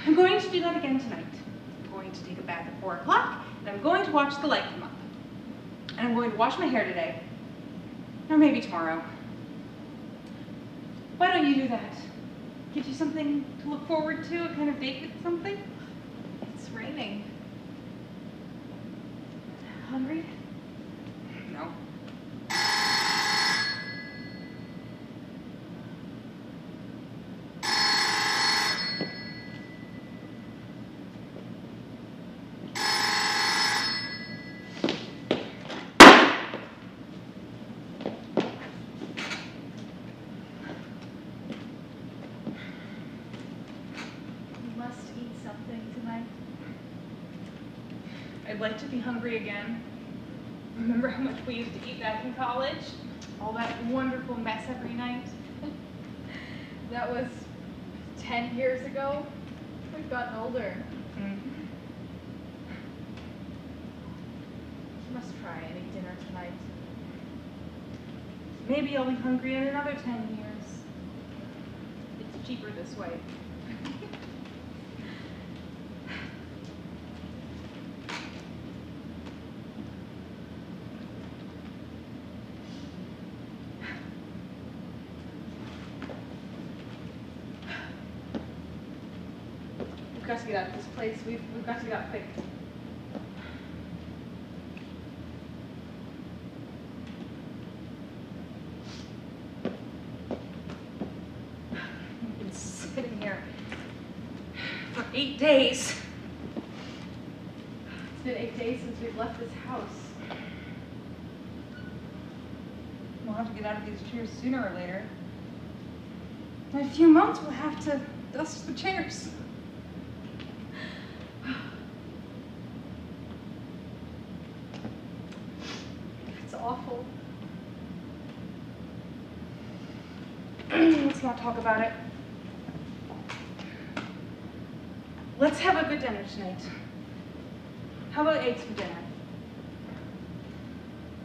I'm going to do that again tonight. I'm going to take a bath at 4 o'clock, and I'm going to watch the light come up. And I'm going to wash my hair today. Or maybe tomorrow. Why don't you do that? Gives you something to look forward to, a kind of date with something? It's raining. Hungry? No. We must eat something tonight. I'd like to be hungry again. Remember how much we used to eat back in college? All that wonderful mess every night? That was 10 years ago. We've gotten older. Mm-hmm. You must try and eat dinner tonight. Maybe I'll be hungry in another 10 years. It's cheaper this way. We've got to get out of this place. We've got to get out quick. I've been sitting here for 8 days. It's been 8 days since we've left this house. We'll have to get out of these chairs sooner or later. In a few months, we'll have to dust the chairs. It's awful. Let's not talk about it. Let's have a good dinner tonight. How about eggs for dinner?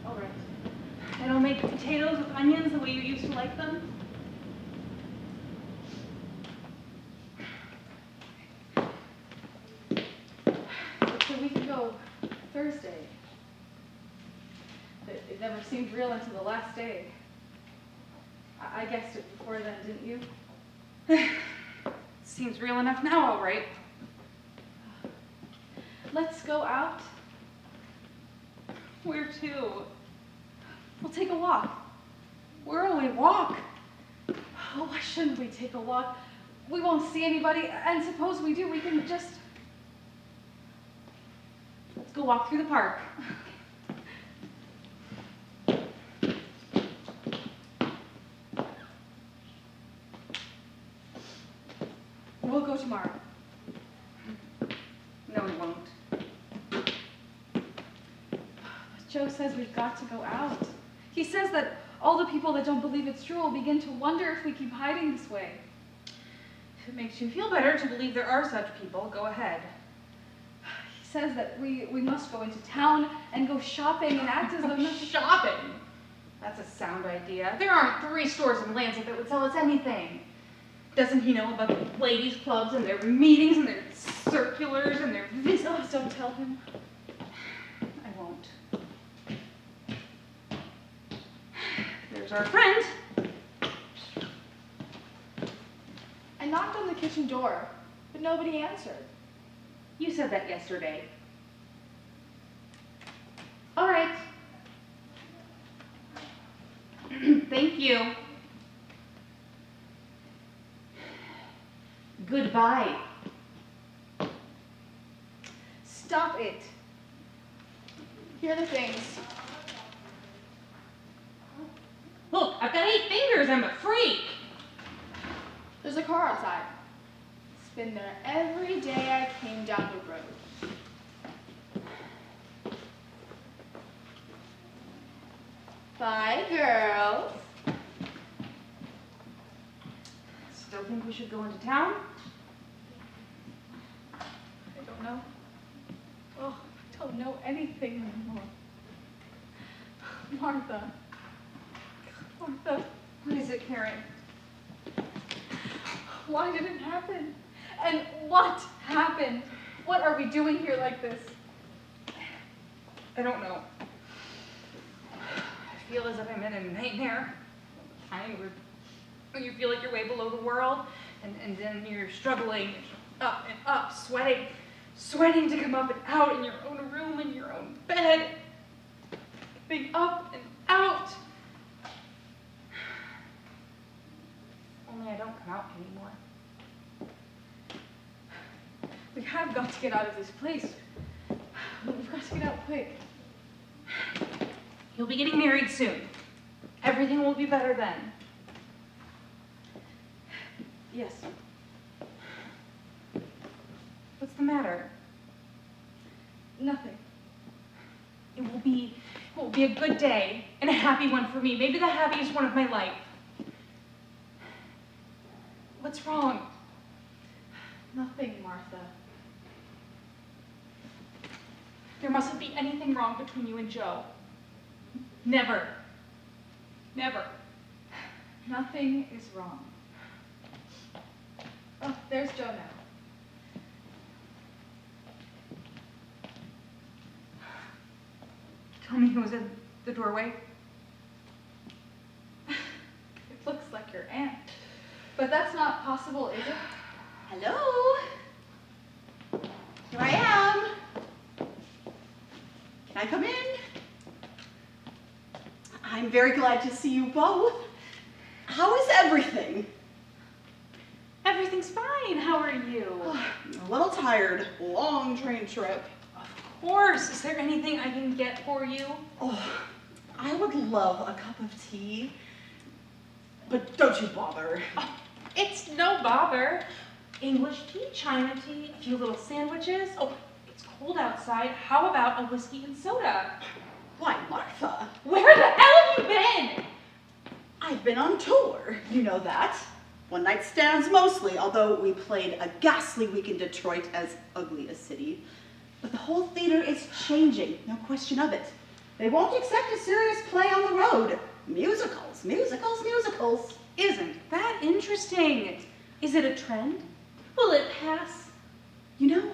All right. And I'll make potatoes with onions the way you used to like them. It's a week ago, Thursday. It never seemed real until the last day. I guessed it before then, didn't you? Seems real enough now, all right. Let's go out. Where to? We'll take a walk. Where will we walk? Oh, why shouldn't we take a walk? We won't see anybody, and suppose we do, we can just... Let's go walk through the park. We'll go tomorrow. No, we won't. But Joe says we've got to go out. He says that all the people that don't believe it's true will begin to wonder if we keep hiding this way. If it makes you feel better to believe there are such people, go ahead. He says that we must go into town and go shopping and act as though nothing... Shopping? That's a sound idea. There aren't 3 stores in Lansing that would sell us anything. Doesn't he know about the ladies' clubs and their meetings and their circulars and their visits? Oh, don't tell him. I won't. There's our friend. I knocked on the kitchen door, but nobody answered. You said that yesterday. All right. Thank you. Goodbye. Stop it. Here are the things. Look, I've got 8 fingers. I'm a freak. There's a car outside. It's been there every day I came down the road. Bye, girls. Still think we should go into town? I don't know. Oh, I don't know anything anymore. Martha. Martha, What is it, Karen? why did it happen? And what happened? What are we doing here like this? I don't know. I feel as if I'm in a nightmare. Kind when you feel like you're way below the world, and then you're struggling up and up, sweating to come up and out in your own room, in your own bed, being up and out. Only I don't come out anymore. We have got to get out of this place. We've got to get out quick. You'll be getting married soon. Everything will be better then. Yes. What's the matter? Nothing. It will be a good day and a happy one for me. Maybe the happiest one of my life. What's wrong? Nothing, Martha. There mustn't be anything wrong between you and Joe. Never. Never. Nothing is wrong. Oh, there's Joe now. Tell me who was in the doorway. It looks like your aunt. But that's not possible, is it? Hello? Here I am. Can I come in? I'm very glad to see you both. How is everything? Everything's fine. How are you? A little tired. Long train trip. Of course. Is there anything I can get for you? Oh, I would love a cup of tea. But don't you bother. Oh, it's no bother. English tea, China tea, a few little sandwiches. Oh, it's cold outside. How about a whiskey and soda? Why, Martha? Where the hell have you been? I've been on tour. You know that. One night stands mostly, although we played a ghastly week in Detroit, as ugly a city. But the whole theater is changing, no question of it. They won't accept a serious play on the road. Musicals, musicals, musicals. Isn't that interesting? Is it a trend? Will it pass? You know,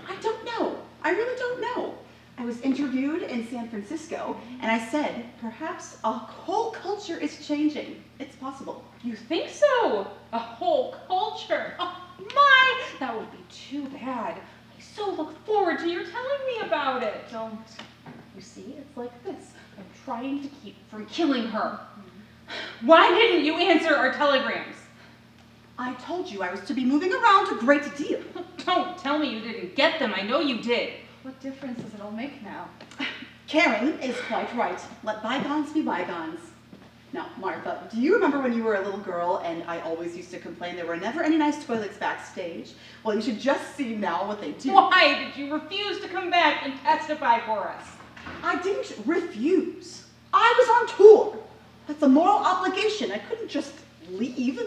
I don't know. I really don't know. I was interviewed in San Francisco, and I said, perhaps a whole culture is changing. It's possible. You think so? A whole culture? Oh, my! That would be too bad. I so look forward to your telling me about it. Don't. You see, it's like this. I'm trying to keep from killing her. Why didn't you answer our telegrams? I told you I was to be moving around a great deal. Don't tell me you didn't get them. I know you did. What difference does it all make now? Karen is quite right. Let bygones be bygones. Now, Martha, do you remember when you were a little girl and I always used to complain there were never any nice toilets backstage? Well, you should just see now what they do. Why did you refuse to come back and testify for us? I didn't refuse. I was on tour. That's a moral obligation. I couldn't just leave.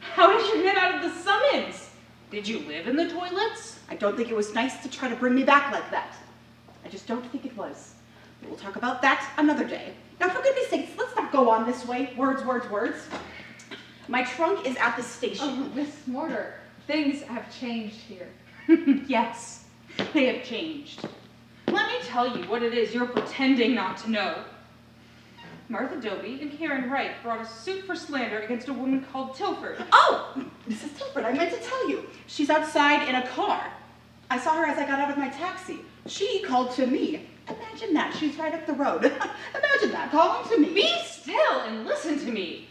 How did you get out of the summons? Did you live in the toilets? I don't think it was nice to try to bring me back like that. I just don't think it was. But we'll talk about that another day. Now, for goodness sakes, let's not go on this way. Words, words, words. My trunk is at the station. Oh, Miss Mortar, things have changed here. Yes, they have changed. Let me tell you what it is you're pretending not to know. Martha Doby and Karen Wright brought a suit for slander against a woman called Tilford. Oh, Mrs. Tilford, I meant to tell you. She's outside in a car. I saw her as I got out of my taxi. She called to me. Imagine that. She's right up the road. Imagine that, calling to me. Be still and listen to me.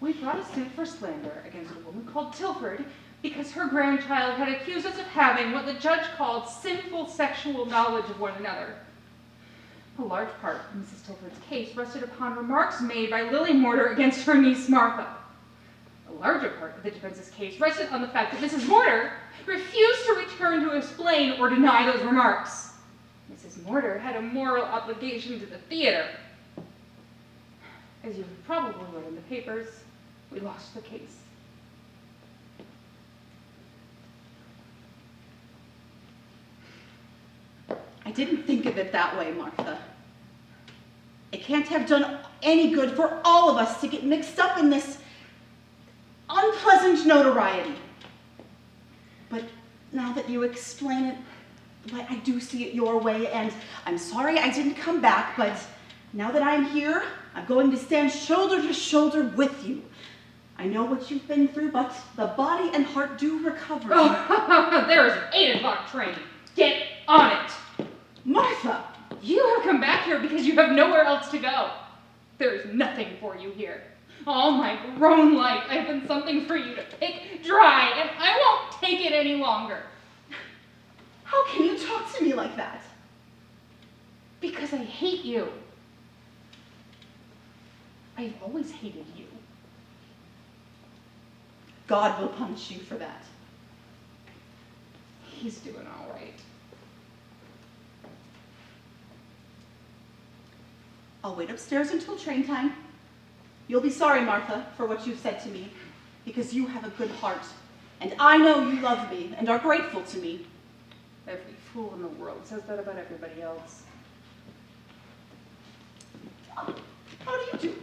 We brought a suit for slander against a woman called Tilford because her grandchild had accused us of having what the judge called sinful sexual knowledge of one another. A large part of Mrs. Tilford's case rested upon remarks made by Lily Mortar against her niece Martha. A larger part of the defense's case rested on the fact that Mrs. Mortar refused to return to explain or deny those remarks. Mrs. Mortar had a moral obligation to the theater. As you have probably read in the papers, we lost the case. I didn't think of it that way, Martha. It can't have done any good for all of us to get mixed up in this unpleasant notoriety. But now that you explain it, why, I do see it your way, and I'm sorry I didn't come back, but now that I'm here, I'm going to stand shoulder to shoulder with you. I know what you've been through, but the body and heart do recover. Oh, there is an 8 o'clock train. Get on it. Martha! You have come back here because you have nowhere else to go. There is nothing for you here. All my grown life, I've been something for you to pick dry, and I won't take it any longer. How can you talk to me like that? Because I hate you. I've always hated you. God will punish you for that. He's doing all right. I'll wait upstairs until train time. You'll be sorry, Martha, for what you've said to me, because you have a good heart, and I know you love me and are grateful to me. Every fool in the world says that about everybody else. How do you do?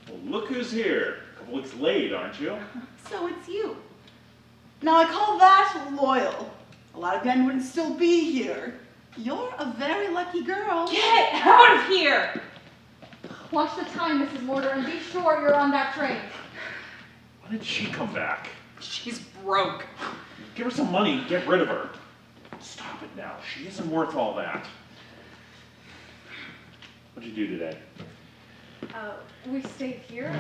Well, look who's here. A couple weeks late, aren't you? So it's you. Now I call that loyal. A lot of men wouldn't still be here. You're a very lucky girl. Get out of here! Watch the time, Mrs. Mortar, and be sure you're on that train. When did she come back? She's broke. Give her some money, get rid of her. Stop it now. She isn't worth all that. What'd you do today? We stayed here.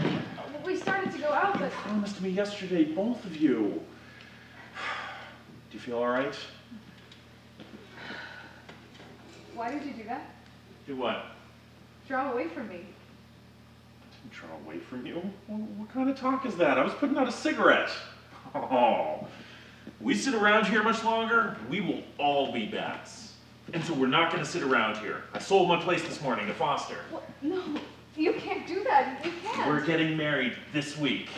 We started to go out, You but promised me yesterday, both of you. Do you feel all right? why did you do that? Do what? Draw away from me. Didn't draw away from you? What kind of talk is that? I was putting out a cigarette. Oh, we sit around here much longer, we will all be bats. And so we're not going to sit around here. I sold my place this morning to Foster. What? No, you can't do that. You can't. We're getting married this week.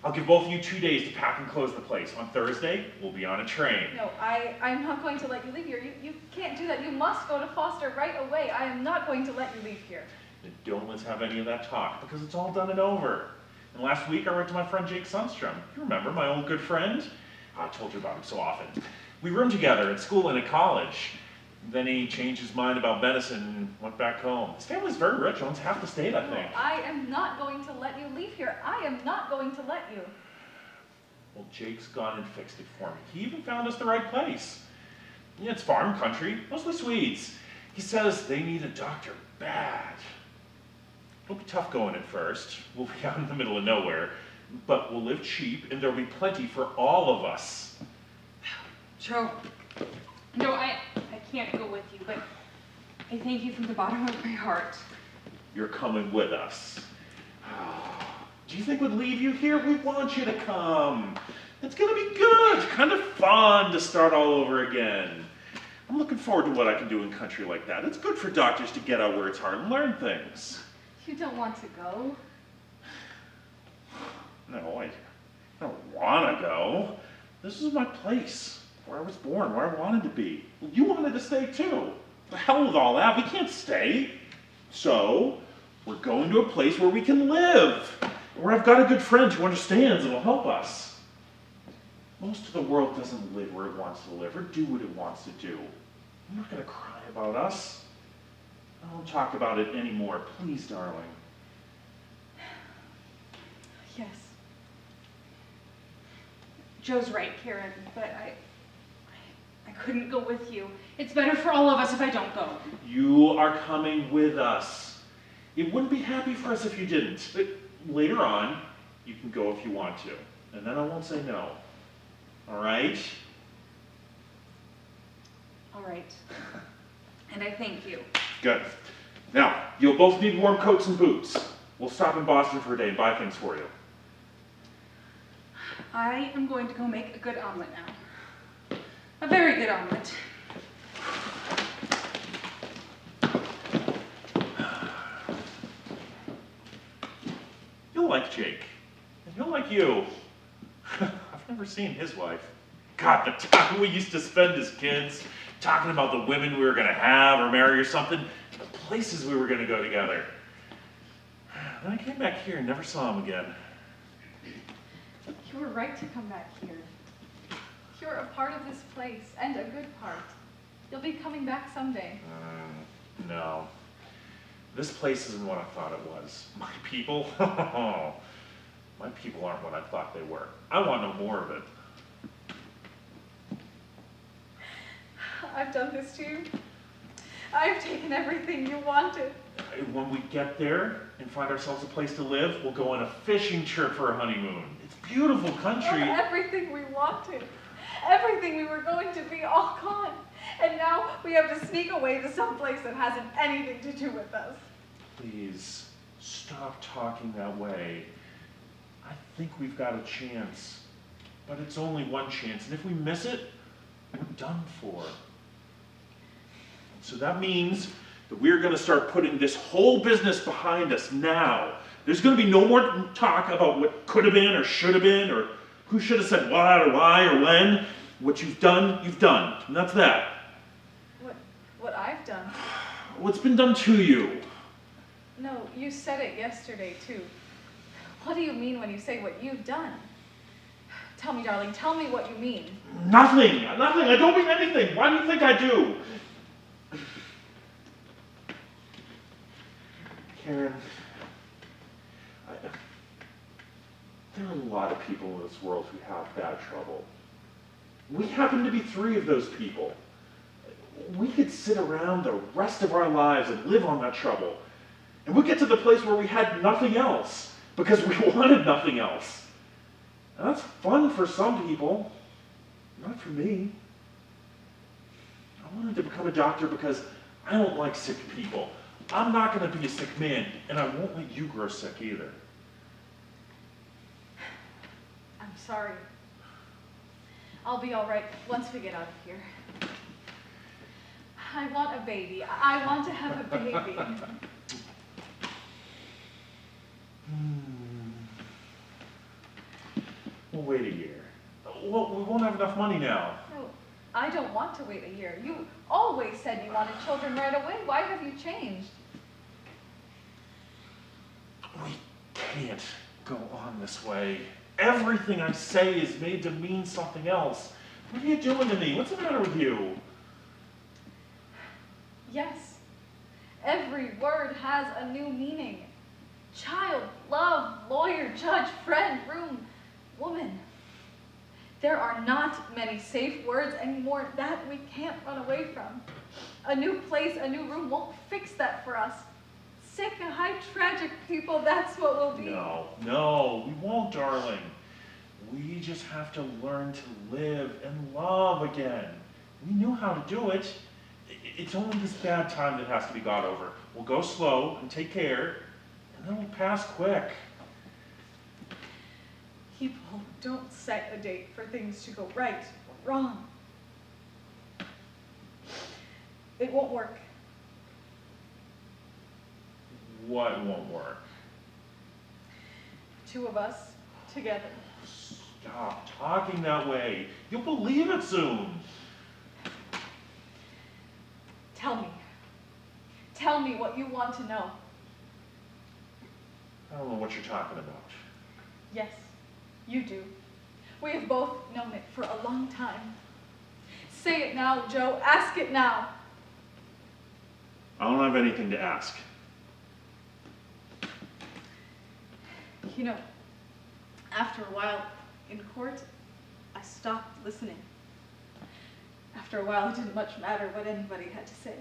I'll give both of you 2 days to pack and close the place. On Thursday, we'll be on a train. No, I'm not going to let you leave here. You can't do that. You must go to Foster right away. I am not going to let you leave here. And don't let's have any of that talk, because it's all done and over. And last week, I wrote to my friend Jake Sundstrom. You remember, my old good friend? I told you about him so often. We roomed together at school and at college. Then he changed his mind about medicine and went back home. His family's very rich, owns half the state, I think. I am not going to let you leave here. I am not going to let you. Well, Jake's gone and fixed it for me. He even found us the right place. Yeah, it's farm country, mostly Swedes. He says they need a doctor bad. It'll be tough going at first. We'll be out in the middle of nowhere, but we'll live cheap and there'll be plenty for all of us. Joe, no, I can't go with you, but I thank you from the bottom of my heart. You're coming with us. Do you think we'd leave you here? We want you to come. It's gonna be good, kind of fun to start all over again. I'm looking forward to what I can do in country like that. It's good for doctors to get out where it's hard and learn things. You don't want to go. No, I don't want to go. This is my place, where I was born, where I wanted to be. You wanted to stay too. The hell with all that, we can't stay. So, we're going to a place where we can live, where I've got a good friend who understands and will help us. Most of the world doesn't live where it wants to live or do what it wants to do. I'm not going to cry about us. I won't talk about it anymore, please, darling. Yes. Joe's right, Karen, but I couldn't go with you. It's better for all of us if I don't go. You are coming with us. It wouldn't be happy for us if you didn't. But later on, you can go if you want to. And then I won't say no. All right? All right. And I thank you. Good. Now, you'll both need warm coats and boots. We'll stop in Boston for a day and buy things for you. I am going to go make a good omelet now. A very good omelet. You'll like Jake. And he'll like you. I've never seen his wife. God, the time we used to spend as kids talking about the women we were going to have or marry or something, the places we were going to go together. Then I came back here and never saw him again. You were right to come back here. You're a part of this place, and a good part. You'll be coming back someday. No. This place isn't what I thought it was. My people? My people aren't what I thought they were. I want no more of it. I've done this to you. I've taken everything you wanted. When we get there and find ourselves a place to live, we'll go on a fishing trip for a honeymoon. It's a beautiful country. Everything we wanted. Everything we were going to be, all gone. And now we have to sneak away to some place that hasn't anything to do with us. Please, stop talking that way. I think we've got a chance. But it's only one chance, and if we miss it, we're done for. So that means that we're going to start putting this whole business behind us now. There's going to be no more talk about what could have been or should have been or who should have said what or why or when. What you've done, and that's that. What I've done? What's been done to you? No, you said it yesterday too. What do you mean when you say what you've done? Tell me, darling, tell me what you mean. Nothing. I don't mean anything. Why do you think I do? Karen, there are a lot of people in this world who have bad trouble. We happen to be 3 of those people. We could sit around the rest of our lives and live on that trouble. And we'd get to the place where we had nothing else because we wanted nothing else. And that's fun for some people, not for me. I wanted to become a doctor because I don't like sick people. I'm not going to be a sick man, and I won't let you grow sick either. I'm sorry. I'll be all right once we get out of here. I want a baby. I want to have a baby. We'll wait a year. Well, we won't have enough money now. No, I don't want to wait a year. You always said you wanted children right away. Why have you changed? We can't go on this way. Everything I say is made to mean something else. What are you doing to me? What's the matter with you? Yes, every word has a new meaning. Child, love, lawyer, judge, friend, room, woman. There are not many safe words anymore that we can't run away from. A new place, a new room won't fix that for us. Sick and high tragic people, that's what we'll be. No, we won't, darling. We just have to learn to live and love again. We knew how to do it. It's only this bad time that has to be got over. We'll go slow and take care, and then we'll pass quick. People don't set a date for things to go right or wrong. It won't work. What won't work? 2 of us together. Stop talking that way. You'll believe it soon. Tell me. Tell me what you want to know. I don't know what you're talking about. Yes, you do. We have both known it for a long time. Say it now, Joe. Ask it now. I don't have anything to ask. You know, after a while in court, I stopped listening. After a while, it didn't much matter what anybody had to say.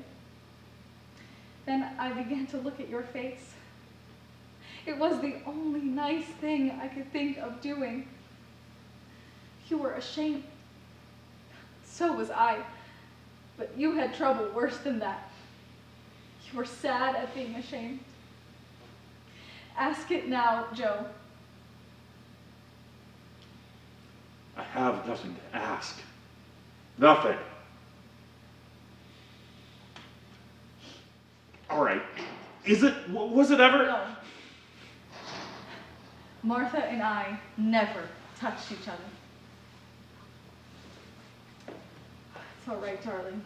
Then I began to look at your face. It was the only nice thing I could think of doing. You were ashamed. So was I. But you had trouble worse than that. You were sad at being ashamed. Ask it now, Joe. I have nothing to ask. Nothing. All right. Was it ever? No. Martha and I never touched each other. It's all right, darling.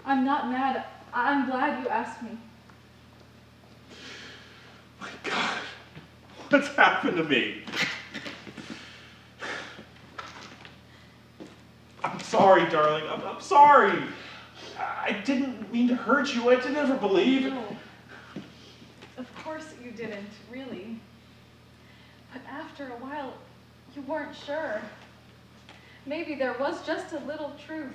I'm not mad. I'm glad you asked me. My God. What's happened to me? I'm sorry, darling. I'm sorry. I didn't mean to hurt you. I didn't ever believe. No. Of course you didn't, really. But after a while, you weren't sure. Maybe there was just a little truth.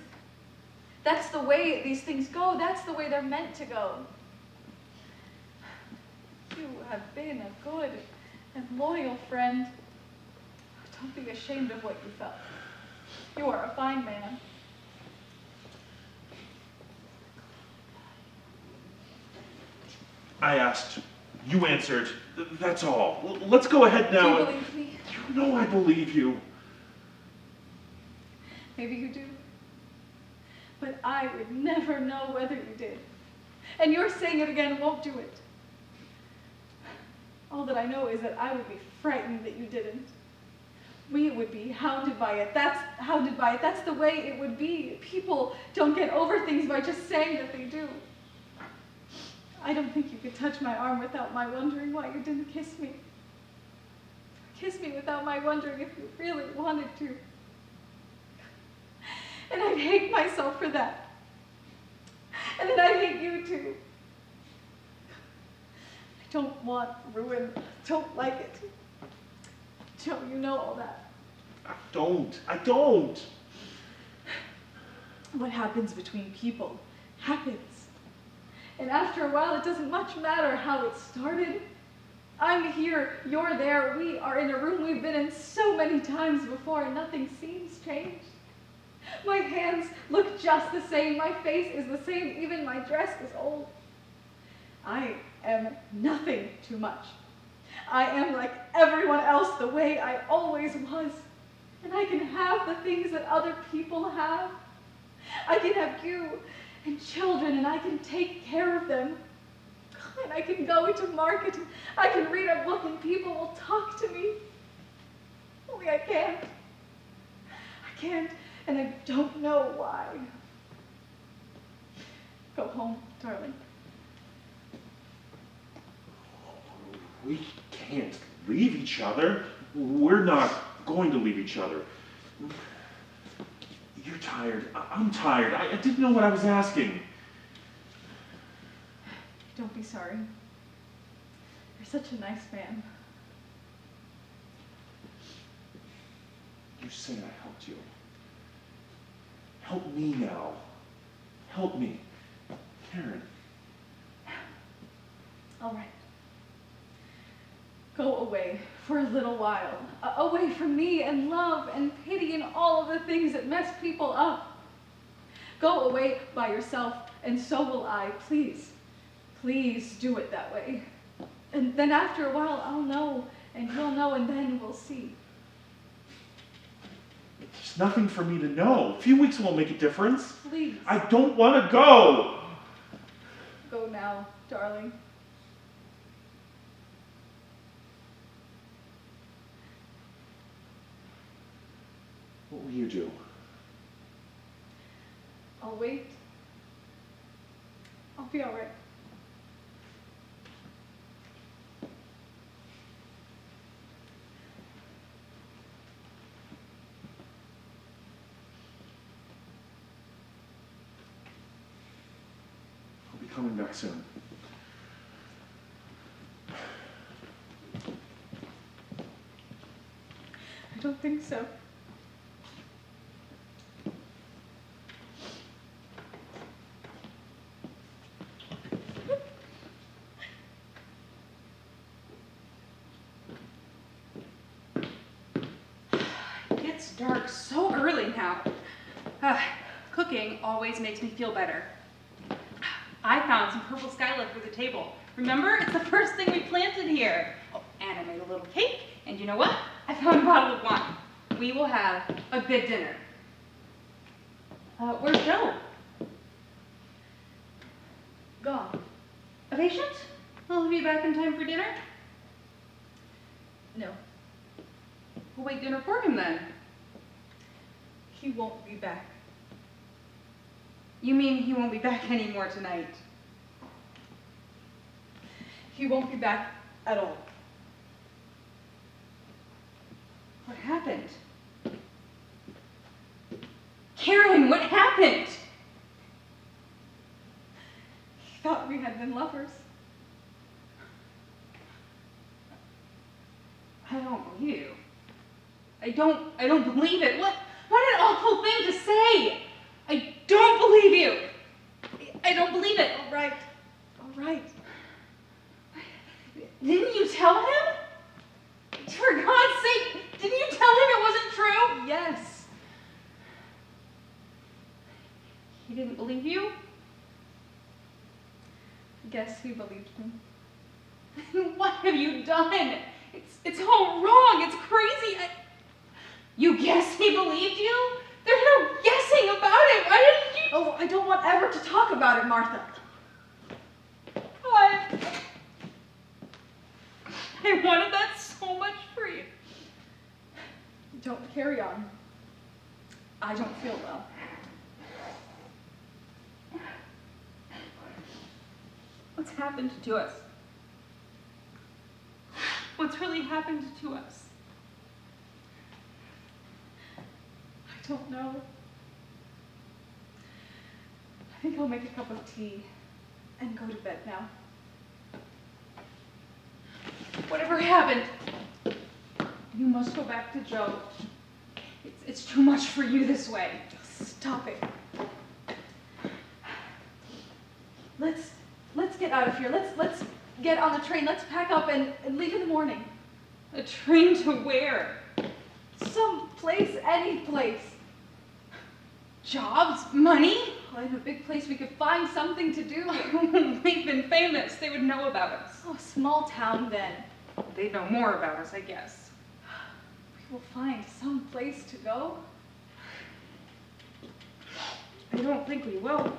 That's the way these things go. That's the way they're meant to go. You have been a good and loyal friend. Don't be ashamed of what you felt. You are a fine man. I asked. You answered. That's all. Let's go ahead now. Do you believe me? You know I believe you. Maybe you do. But I would never know whether you did. And your saying it again won't do it. All that I know is that I would be frightened that you didn't. We would be hounded by it. That's the way it would be. People don't get over things by just saying that they do. I don't think you could touch my arm without my wondering why you didn't kiss me. Kiss me without my wondering if you really wanted to. And I'd hate myself for that. And then I'd hate you too. I don't want ruin. I don't like it. Joe, you know all that. I don't. What happens between people happens. And after a while, it doesn't much matter how it started. I'm here, you're there, we are in a room we've been in so many times before and nothing seems changed. My hands look just the same, my face is the same, even my dress is old. I am nothing too much. I am like everyone else the way I always was. And I can have the things that other people have. I can have you and children, and I can take care of them. And I can go to market, and I can read a book, and people will talk to me. Only I can't. I can't, and I don't know why. Go home, darling. We can't leave each other. We're not going to leave each other. You're tired. I'm tired. I didn't know what I was asking. Don't be sorry. You're such a nice man. You said I helped you. Help me now. Help me. Karen. All right. Go away for a little while. Away from me and love and pity and all of the things that mess people up. Go away by yourself, and so will I. Please, please do it that way. And then after a while, I'll know, and you'll know, and then we'll see. There's nothing for me to know. A few weeks won't make a difference. Please. I don't want to go. Go now, darling. will you do? I'll wait. I'll be all right. I'll be coming back soon. I don't think so. It gets dark so early now. Cooking always makes me feel better. I found some purple skylight for the table. Remember? It's the first thing we planted here. Oh, and I made a little cake. And you know what? I found a bottle of wine. We will have a good dinner. Where's Joe? Gone. A patient? Will he be back in time for dinner? No, We'll wait dinner for him then. he won't be back. You mean he won't be back anymore tonight? He won't be back at all. What happened? Karen, what happened? He thought we had been lovers. I don't believe you. I don't believe it. What an awful thing to say. I don't believe you. I don't believe it. All right. All right. Didn't you tell him? For God's sake, didn't you tell him it wasn't true? Yes. He didn't believe you? Guess he believed me. What have you done? It's all wrong. It's crazy. You guess he believed you? There's no guessing about it. Why didn't you? Oh, I don't want ever to talk about it, Martha. I wanted that so much for you. Don't carry on. I don't feel well. What's happened to us? What's really happened to us? I don't know. I think I'll make a cup of tea and go to bed now. Whatever happened? You must go back to Joe. It's too much for you this way. Stop it. Let's get out of here. Let's get on the train. Let's pack up and leave in the morning. A train to where? Some place, any place. Jobs? Money? Well, in a big place we could find something to do. We've been famous. They would know about us. Oh, small town then. They'd know more about us, I guess. We will find some place to go. I don't think we will.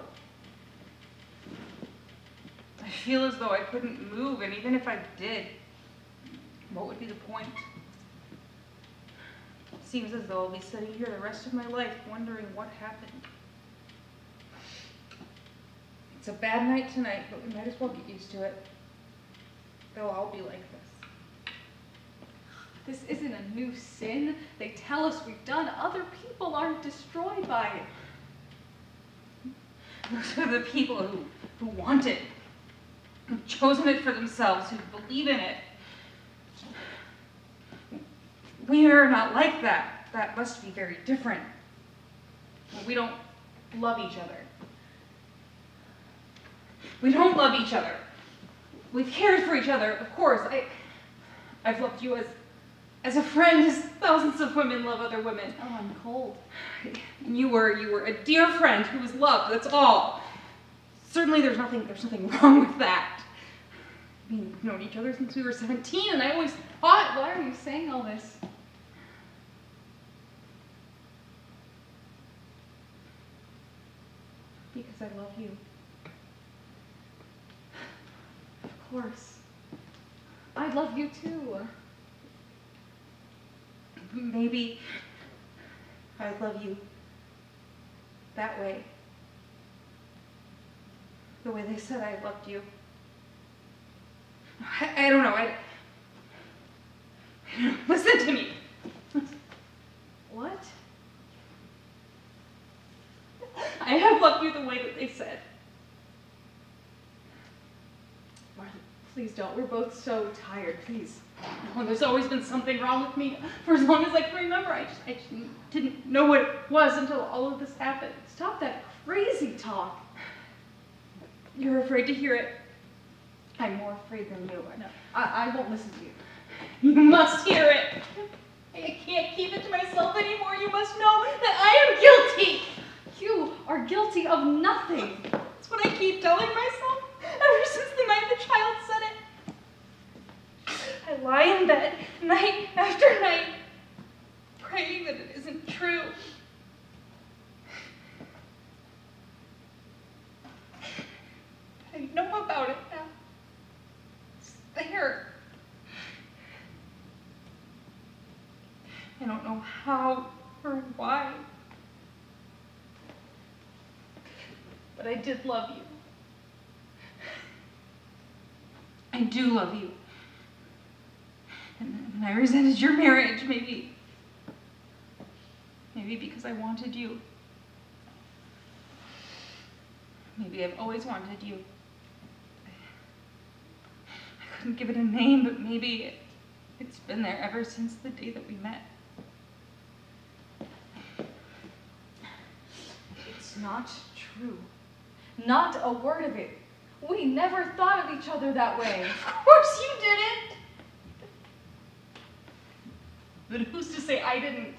I feel as though I couldn't move, and even if I did, what would be the point? Seems as though I'll be sitting here the rest of my life wondering what happened. It's a bad night tonight, but we might as well get used to it. They'll all be like this. This isn't a new sin. They tell us we've done. Other people aren't destroyed by it. Those are the people who want it, who've chosen it for themselves, who believe in it. We are not like that. That must be very different. We don't love each other. We don't love each other. We've cared for each other, of course. I've loved you as a friend, as thousands of women love other women. Oh, I'm cold. You were a dear friend who was loved, that's all. Certainly there's nothing wrong with that. I mean, we've known each other since we were 17, and I always thought, Why are you saying all this? because I love you. Of course. I love you too. Maybe I love you that way. The way they said I loved you. I don't know. Listen to me. What? I have loved you the way that they said. Martha, please don't. We're both so tired. Please. Oh, there's always been something wrong with me for as long as I can remember. I just didn't know what it was until all of this happened. Stop that crazy talk. You're afraid to hear it. I'm more afraid than you. No, I won't listen to you. You must hear it. I can't keep it to myself anymore. You must know that I am guilty. You are guilty of nothing. That's what I keep telling myself ever since the night the child said it. I lie in bed night after night, praying that it isn't true. I know about it now. It's there. I don't know how or why, but I did love you. I do love you. And I resented your marriage, maybe because I wanted you. Maybe I've always wanted you. I couldn't give it a name, but maybe it's been there ever since the day that we met. It's not true. Not a word of it. We never thought of each other that way. Of course you didn't. But who's to say I didn't?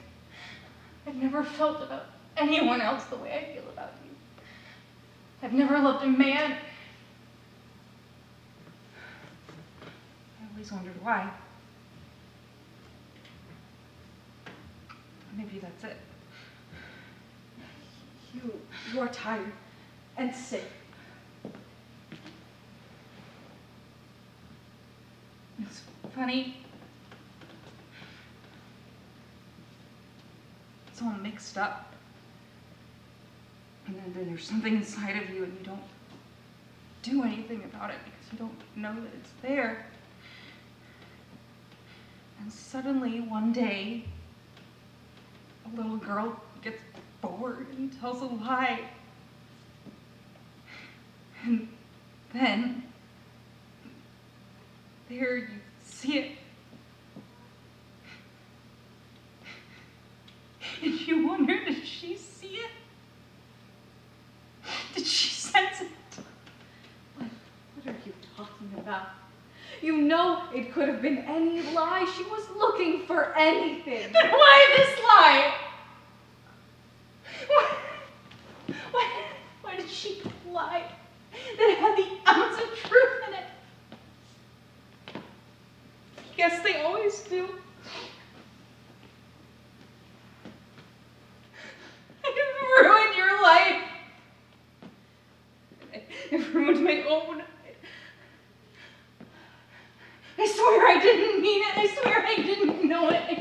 I've never felt about anyone else the way I feel about you. I've never loved a man. I always wondered why. Maybe that's it. You are tired and sick. It's funny. It's all mixed up. And then there's something inside of you and you don't do anything about it because you don't know that it's there. And suddenly, one day, a little girl gets bored and tells a lie. And then, there you see it. And you wonder, did she see it? Did she sense it? What are you talking about? You know it could have been any lie. She was looking for anything. Then why this lie? Why did she lie that had the ounce of truth in it? Yes, they always do. I've ruined your life. I've ruined my own. I swear I didn't mean it. I swear I didn't know it. I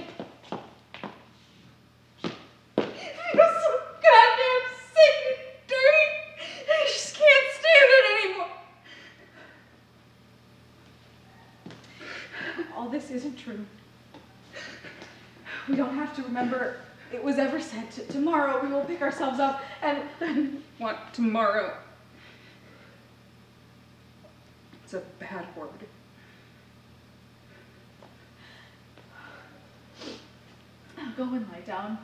feel so goddamn sick and dirty. I just can't stand it anymore. All this isn't true. We don't have to remember it was ever said. Tomorrow we will pick ourselves up and then... What, tomorrow? It's a bad word. Go and lie down,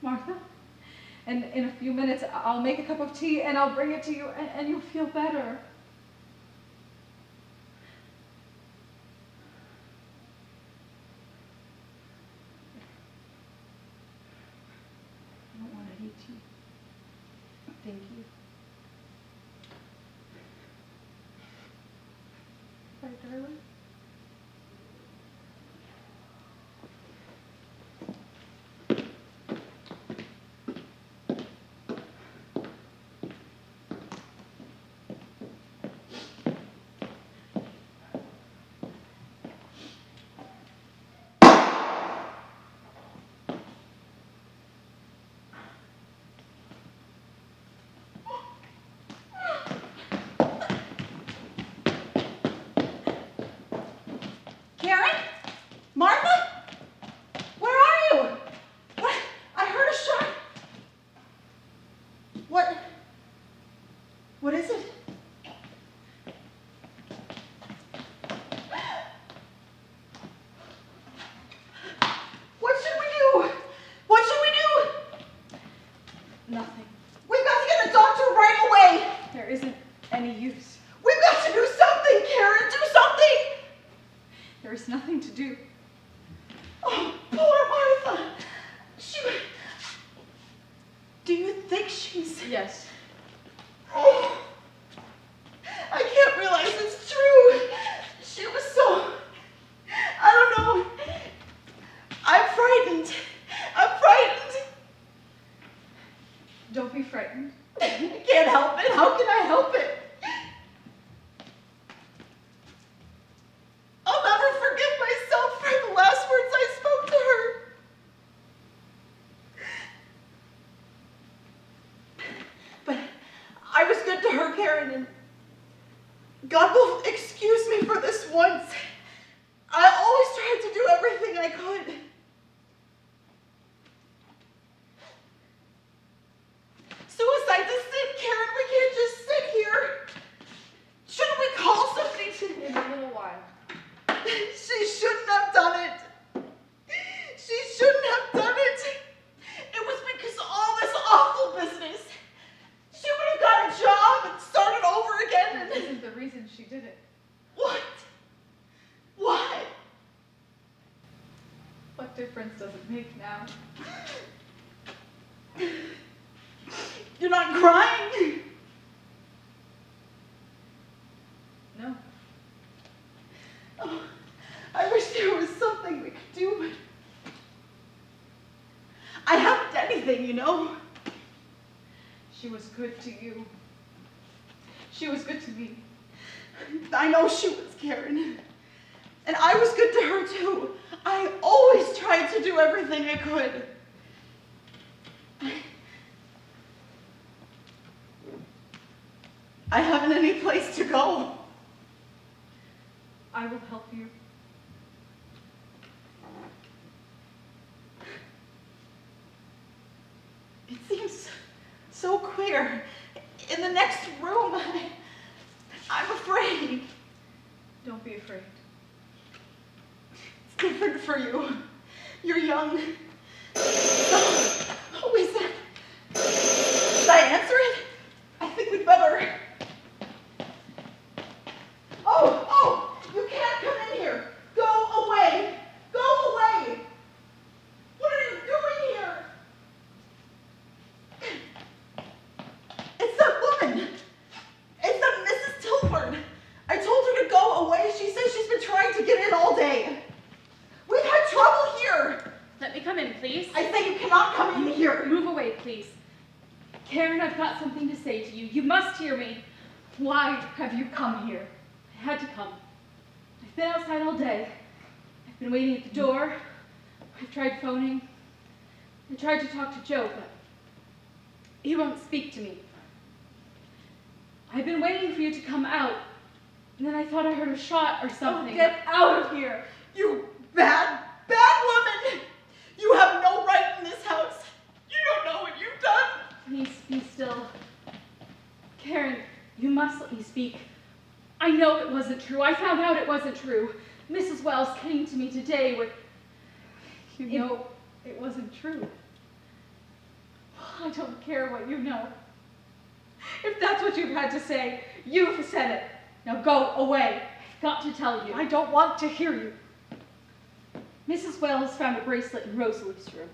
Martha. And in a few minutes, I'll make a cup of tea and I'll bring it to you and you'll feel better. I don't want to hate you. Thank you. Bye, darling. to do. Oh, poor Martha. Do you think she's... Yes. Oh, I can't realize it's true. She was so... I don't know. I'm frightened. I'm frightened. Don't be frightened. I can't help it. How can I help it? I'll never forgive myself for the last words I spoke to her. But I was good to her, Karen, and God will excuse me for this once. I always tried to do everything I could. Suicide's a sin, Karen. We can't just sit here. Shouldn't we call somebody to... In a little while. She shouldn't have done it. She shouldn't have done it. It was because of all this awful business. She would have got a job and started over again and... This isn't the reason she did it. What? Why? What difference does it make now? You're not crying? No. Oh, I wish there was something we could do, but I haven't done anything, you know. She was good to you. She was good to me. I know she was, Karen. And I was good to her, too. I always tried to do everything I could. I haven't any place to go. I will help you. It seems so queer. In the next room, I'm afraid. Don't be afraid. It's different for you. You're young. Who is it? Should I answer it? I think we'd better. Oh, you can't come in here. Go away. Go away. What are you doing here? It's that woman. It's that Mrs. Tilford. I told her to go away. She says she's been trying to get in all day. We've had trouble here. Let me come in, please. I say you cannot come in here. Move away, please. Karen, I've got something to say to you. You must hear me. Why have you come here? I had to come. I've been outside all day. I've been waiting at the door. I've tried phoning. I tried to talk to Joe, but he won't speak to me. I've been waiting for you to come out, and then I thought I heard a shot or something. Oh, get out of here, you bad, bad woman! You have no right in this house. You don't know what you've done. Please be still. Karen, you must let me speak. I know it wasn't true. I found out it wasn't true. Mrs. Wells came to me today with... You know it wasn't true. I don't care what you know. If that's what you've had to say, you've said it. Now go away. I've got to tell you. I don't want to hear you. Mrs. Wells found a bracelet in Rosalie's room.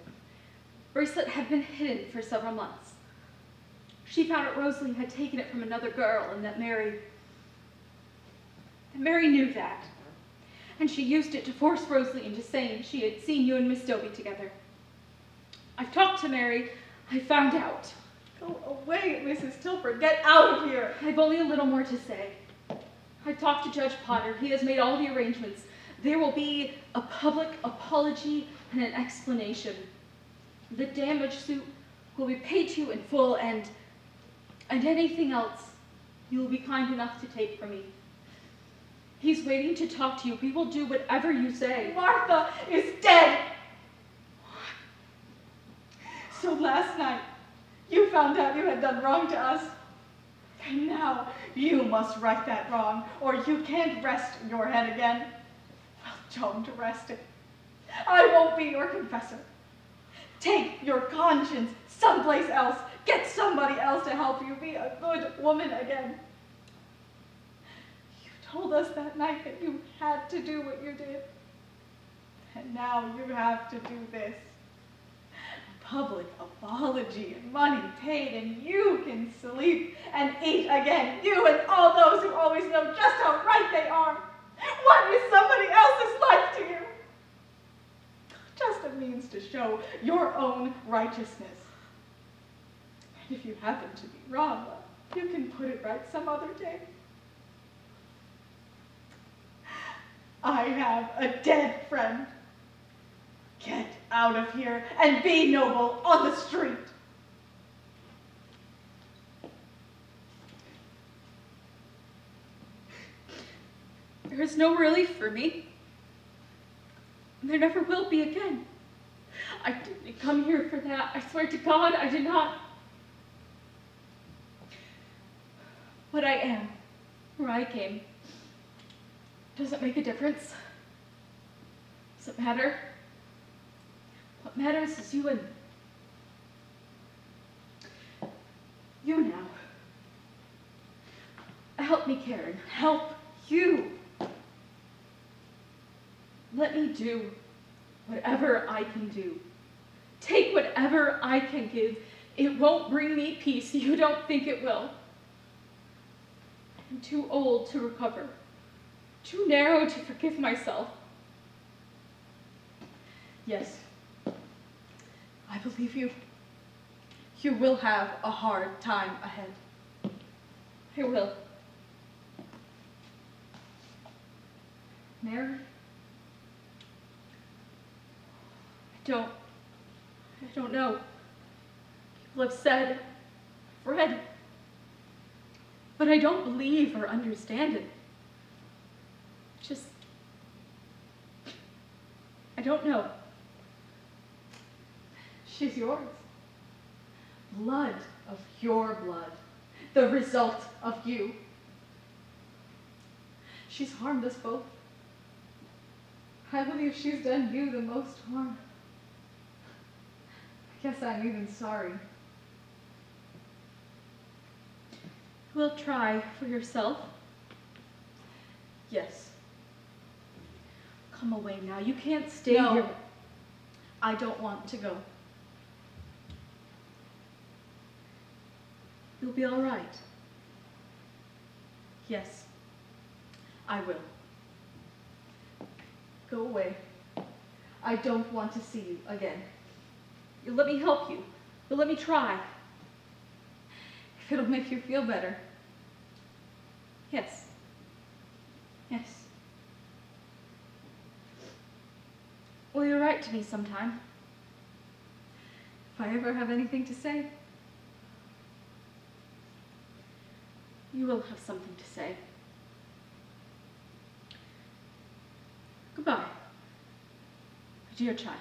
Bracelet had been hidden for several months. She found out Rosalie had taken it from another girl and that Mary knew that. And she used it to force Rosalie into saying she had seen you and Miss Dobie together. I've talked to Mary. I found out. Go away, Mrs. Tilford. Get out of here. I've only a little more to say. I've talked to Judge Potter. He has made all the arrangements. There will be a public apology and an explanation. The damage suit will be paid to you in full, and anything else you will be kind enough to take from me. He's waiting to talk to you. We will do whatever you say. Martha is dead. So last night, you found out you had done wrong to us. And now you must right that wrong, or you can't rest your head again. Well, don't rest it. I won't be your confessor. Take your conscience someplace else. Get somebody else to help you be a good woman again. You told us that night that you had to do what you did. And now you have to do this. A public apology and money paid, and you can sleep and eat again. You and all those who always know just how right they are. What is somebody else's life to you? Just a means to show your own righteousness. And if you happen to be wrong, well, you can put it right some other day. I have a dead friend. Get out of here and be noble on the street. There is no relief for me. There never will be again. I didn't come here for that. I swear to God, I did not. But I am where I came. Does it make a difference? Does it matter? What matters is you and you now. Help me, Karen. Help you. Let me do whatever I can do. Take whatever I can give. It won't bring me peace. You don't think it will. I'm too old to recover. Too narrow to forgive myself. Yes, I believe you. You will have a hard time ahead. I will. Mary? I don't know. People have said, I've read, but I don't believe or understand it. Just, I don't know. She's yours. Blood of your blood. The result of you. She's harmed us both. I believe she's done you the most harm. I guess I'm even sorry. You will try for yourself. Yes. Come away now. You can't stay No. here. I don't want to go. You'll be all right. Yes, I will. Go away. I don't want to see you again. You'll let me help you. You'll let me try. If it'll make you feel better. Yes. Yes. Will you write to me sometime? If I ever have anything to say. You will have something to say. Goodbye, dear child.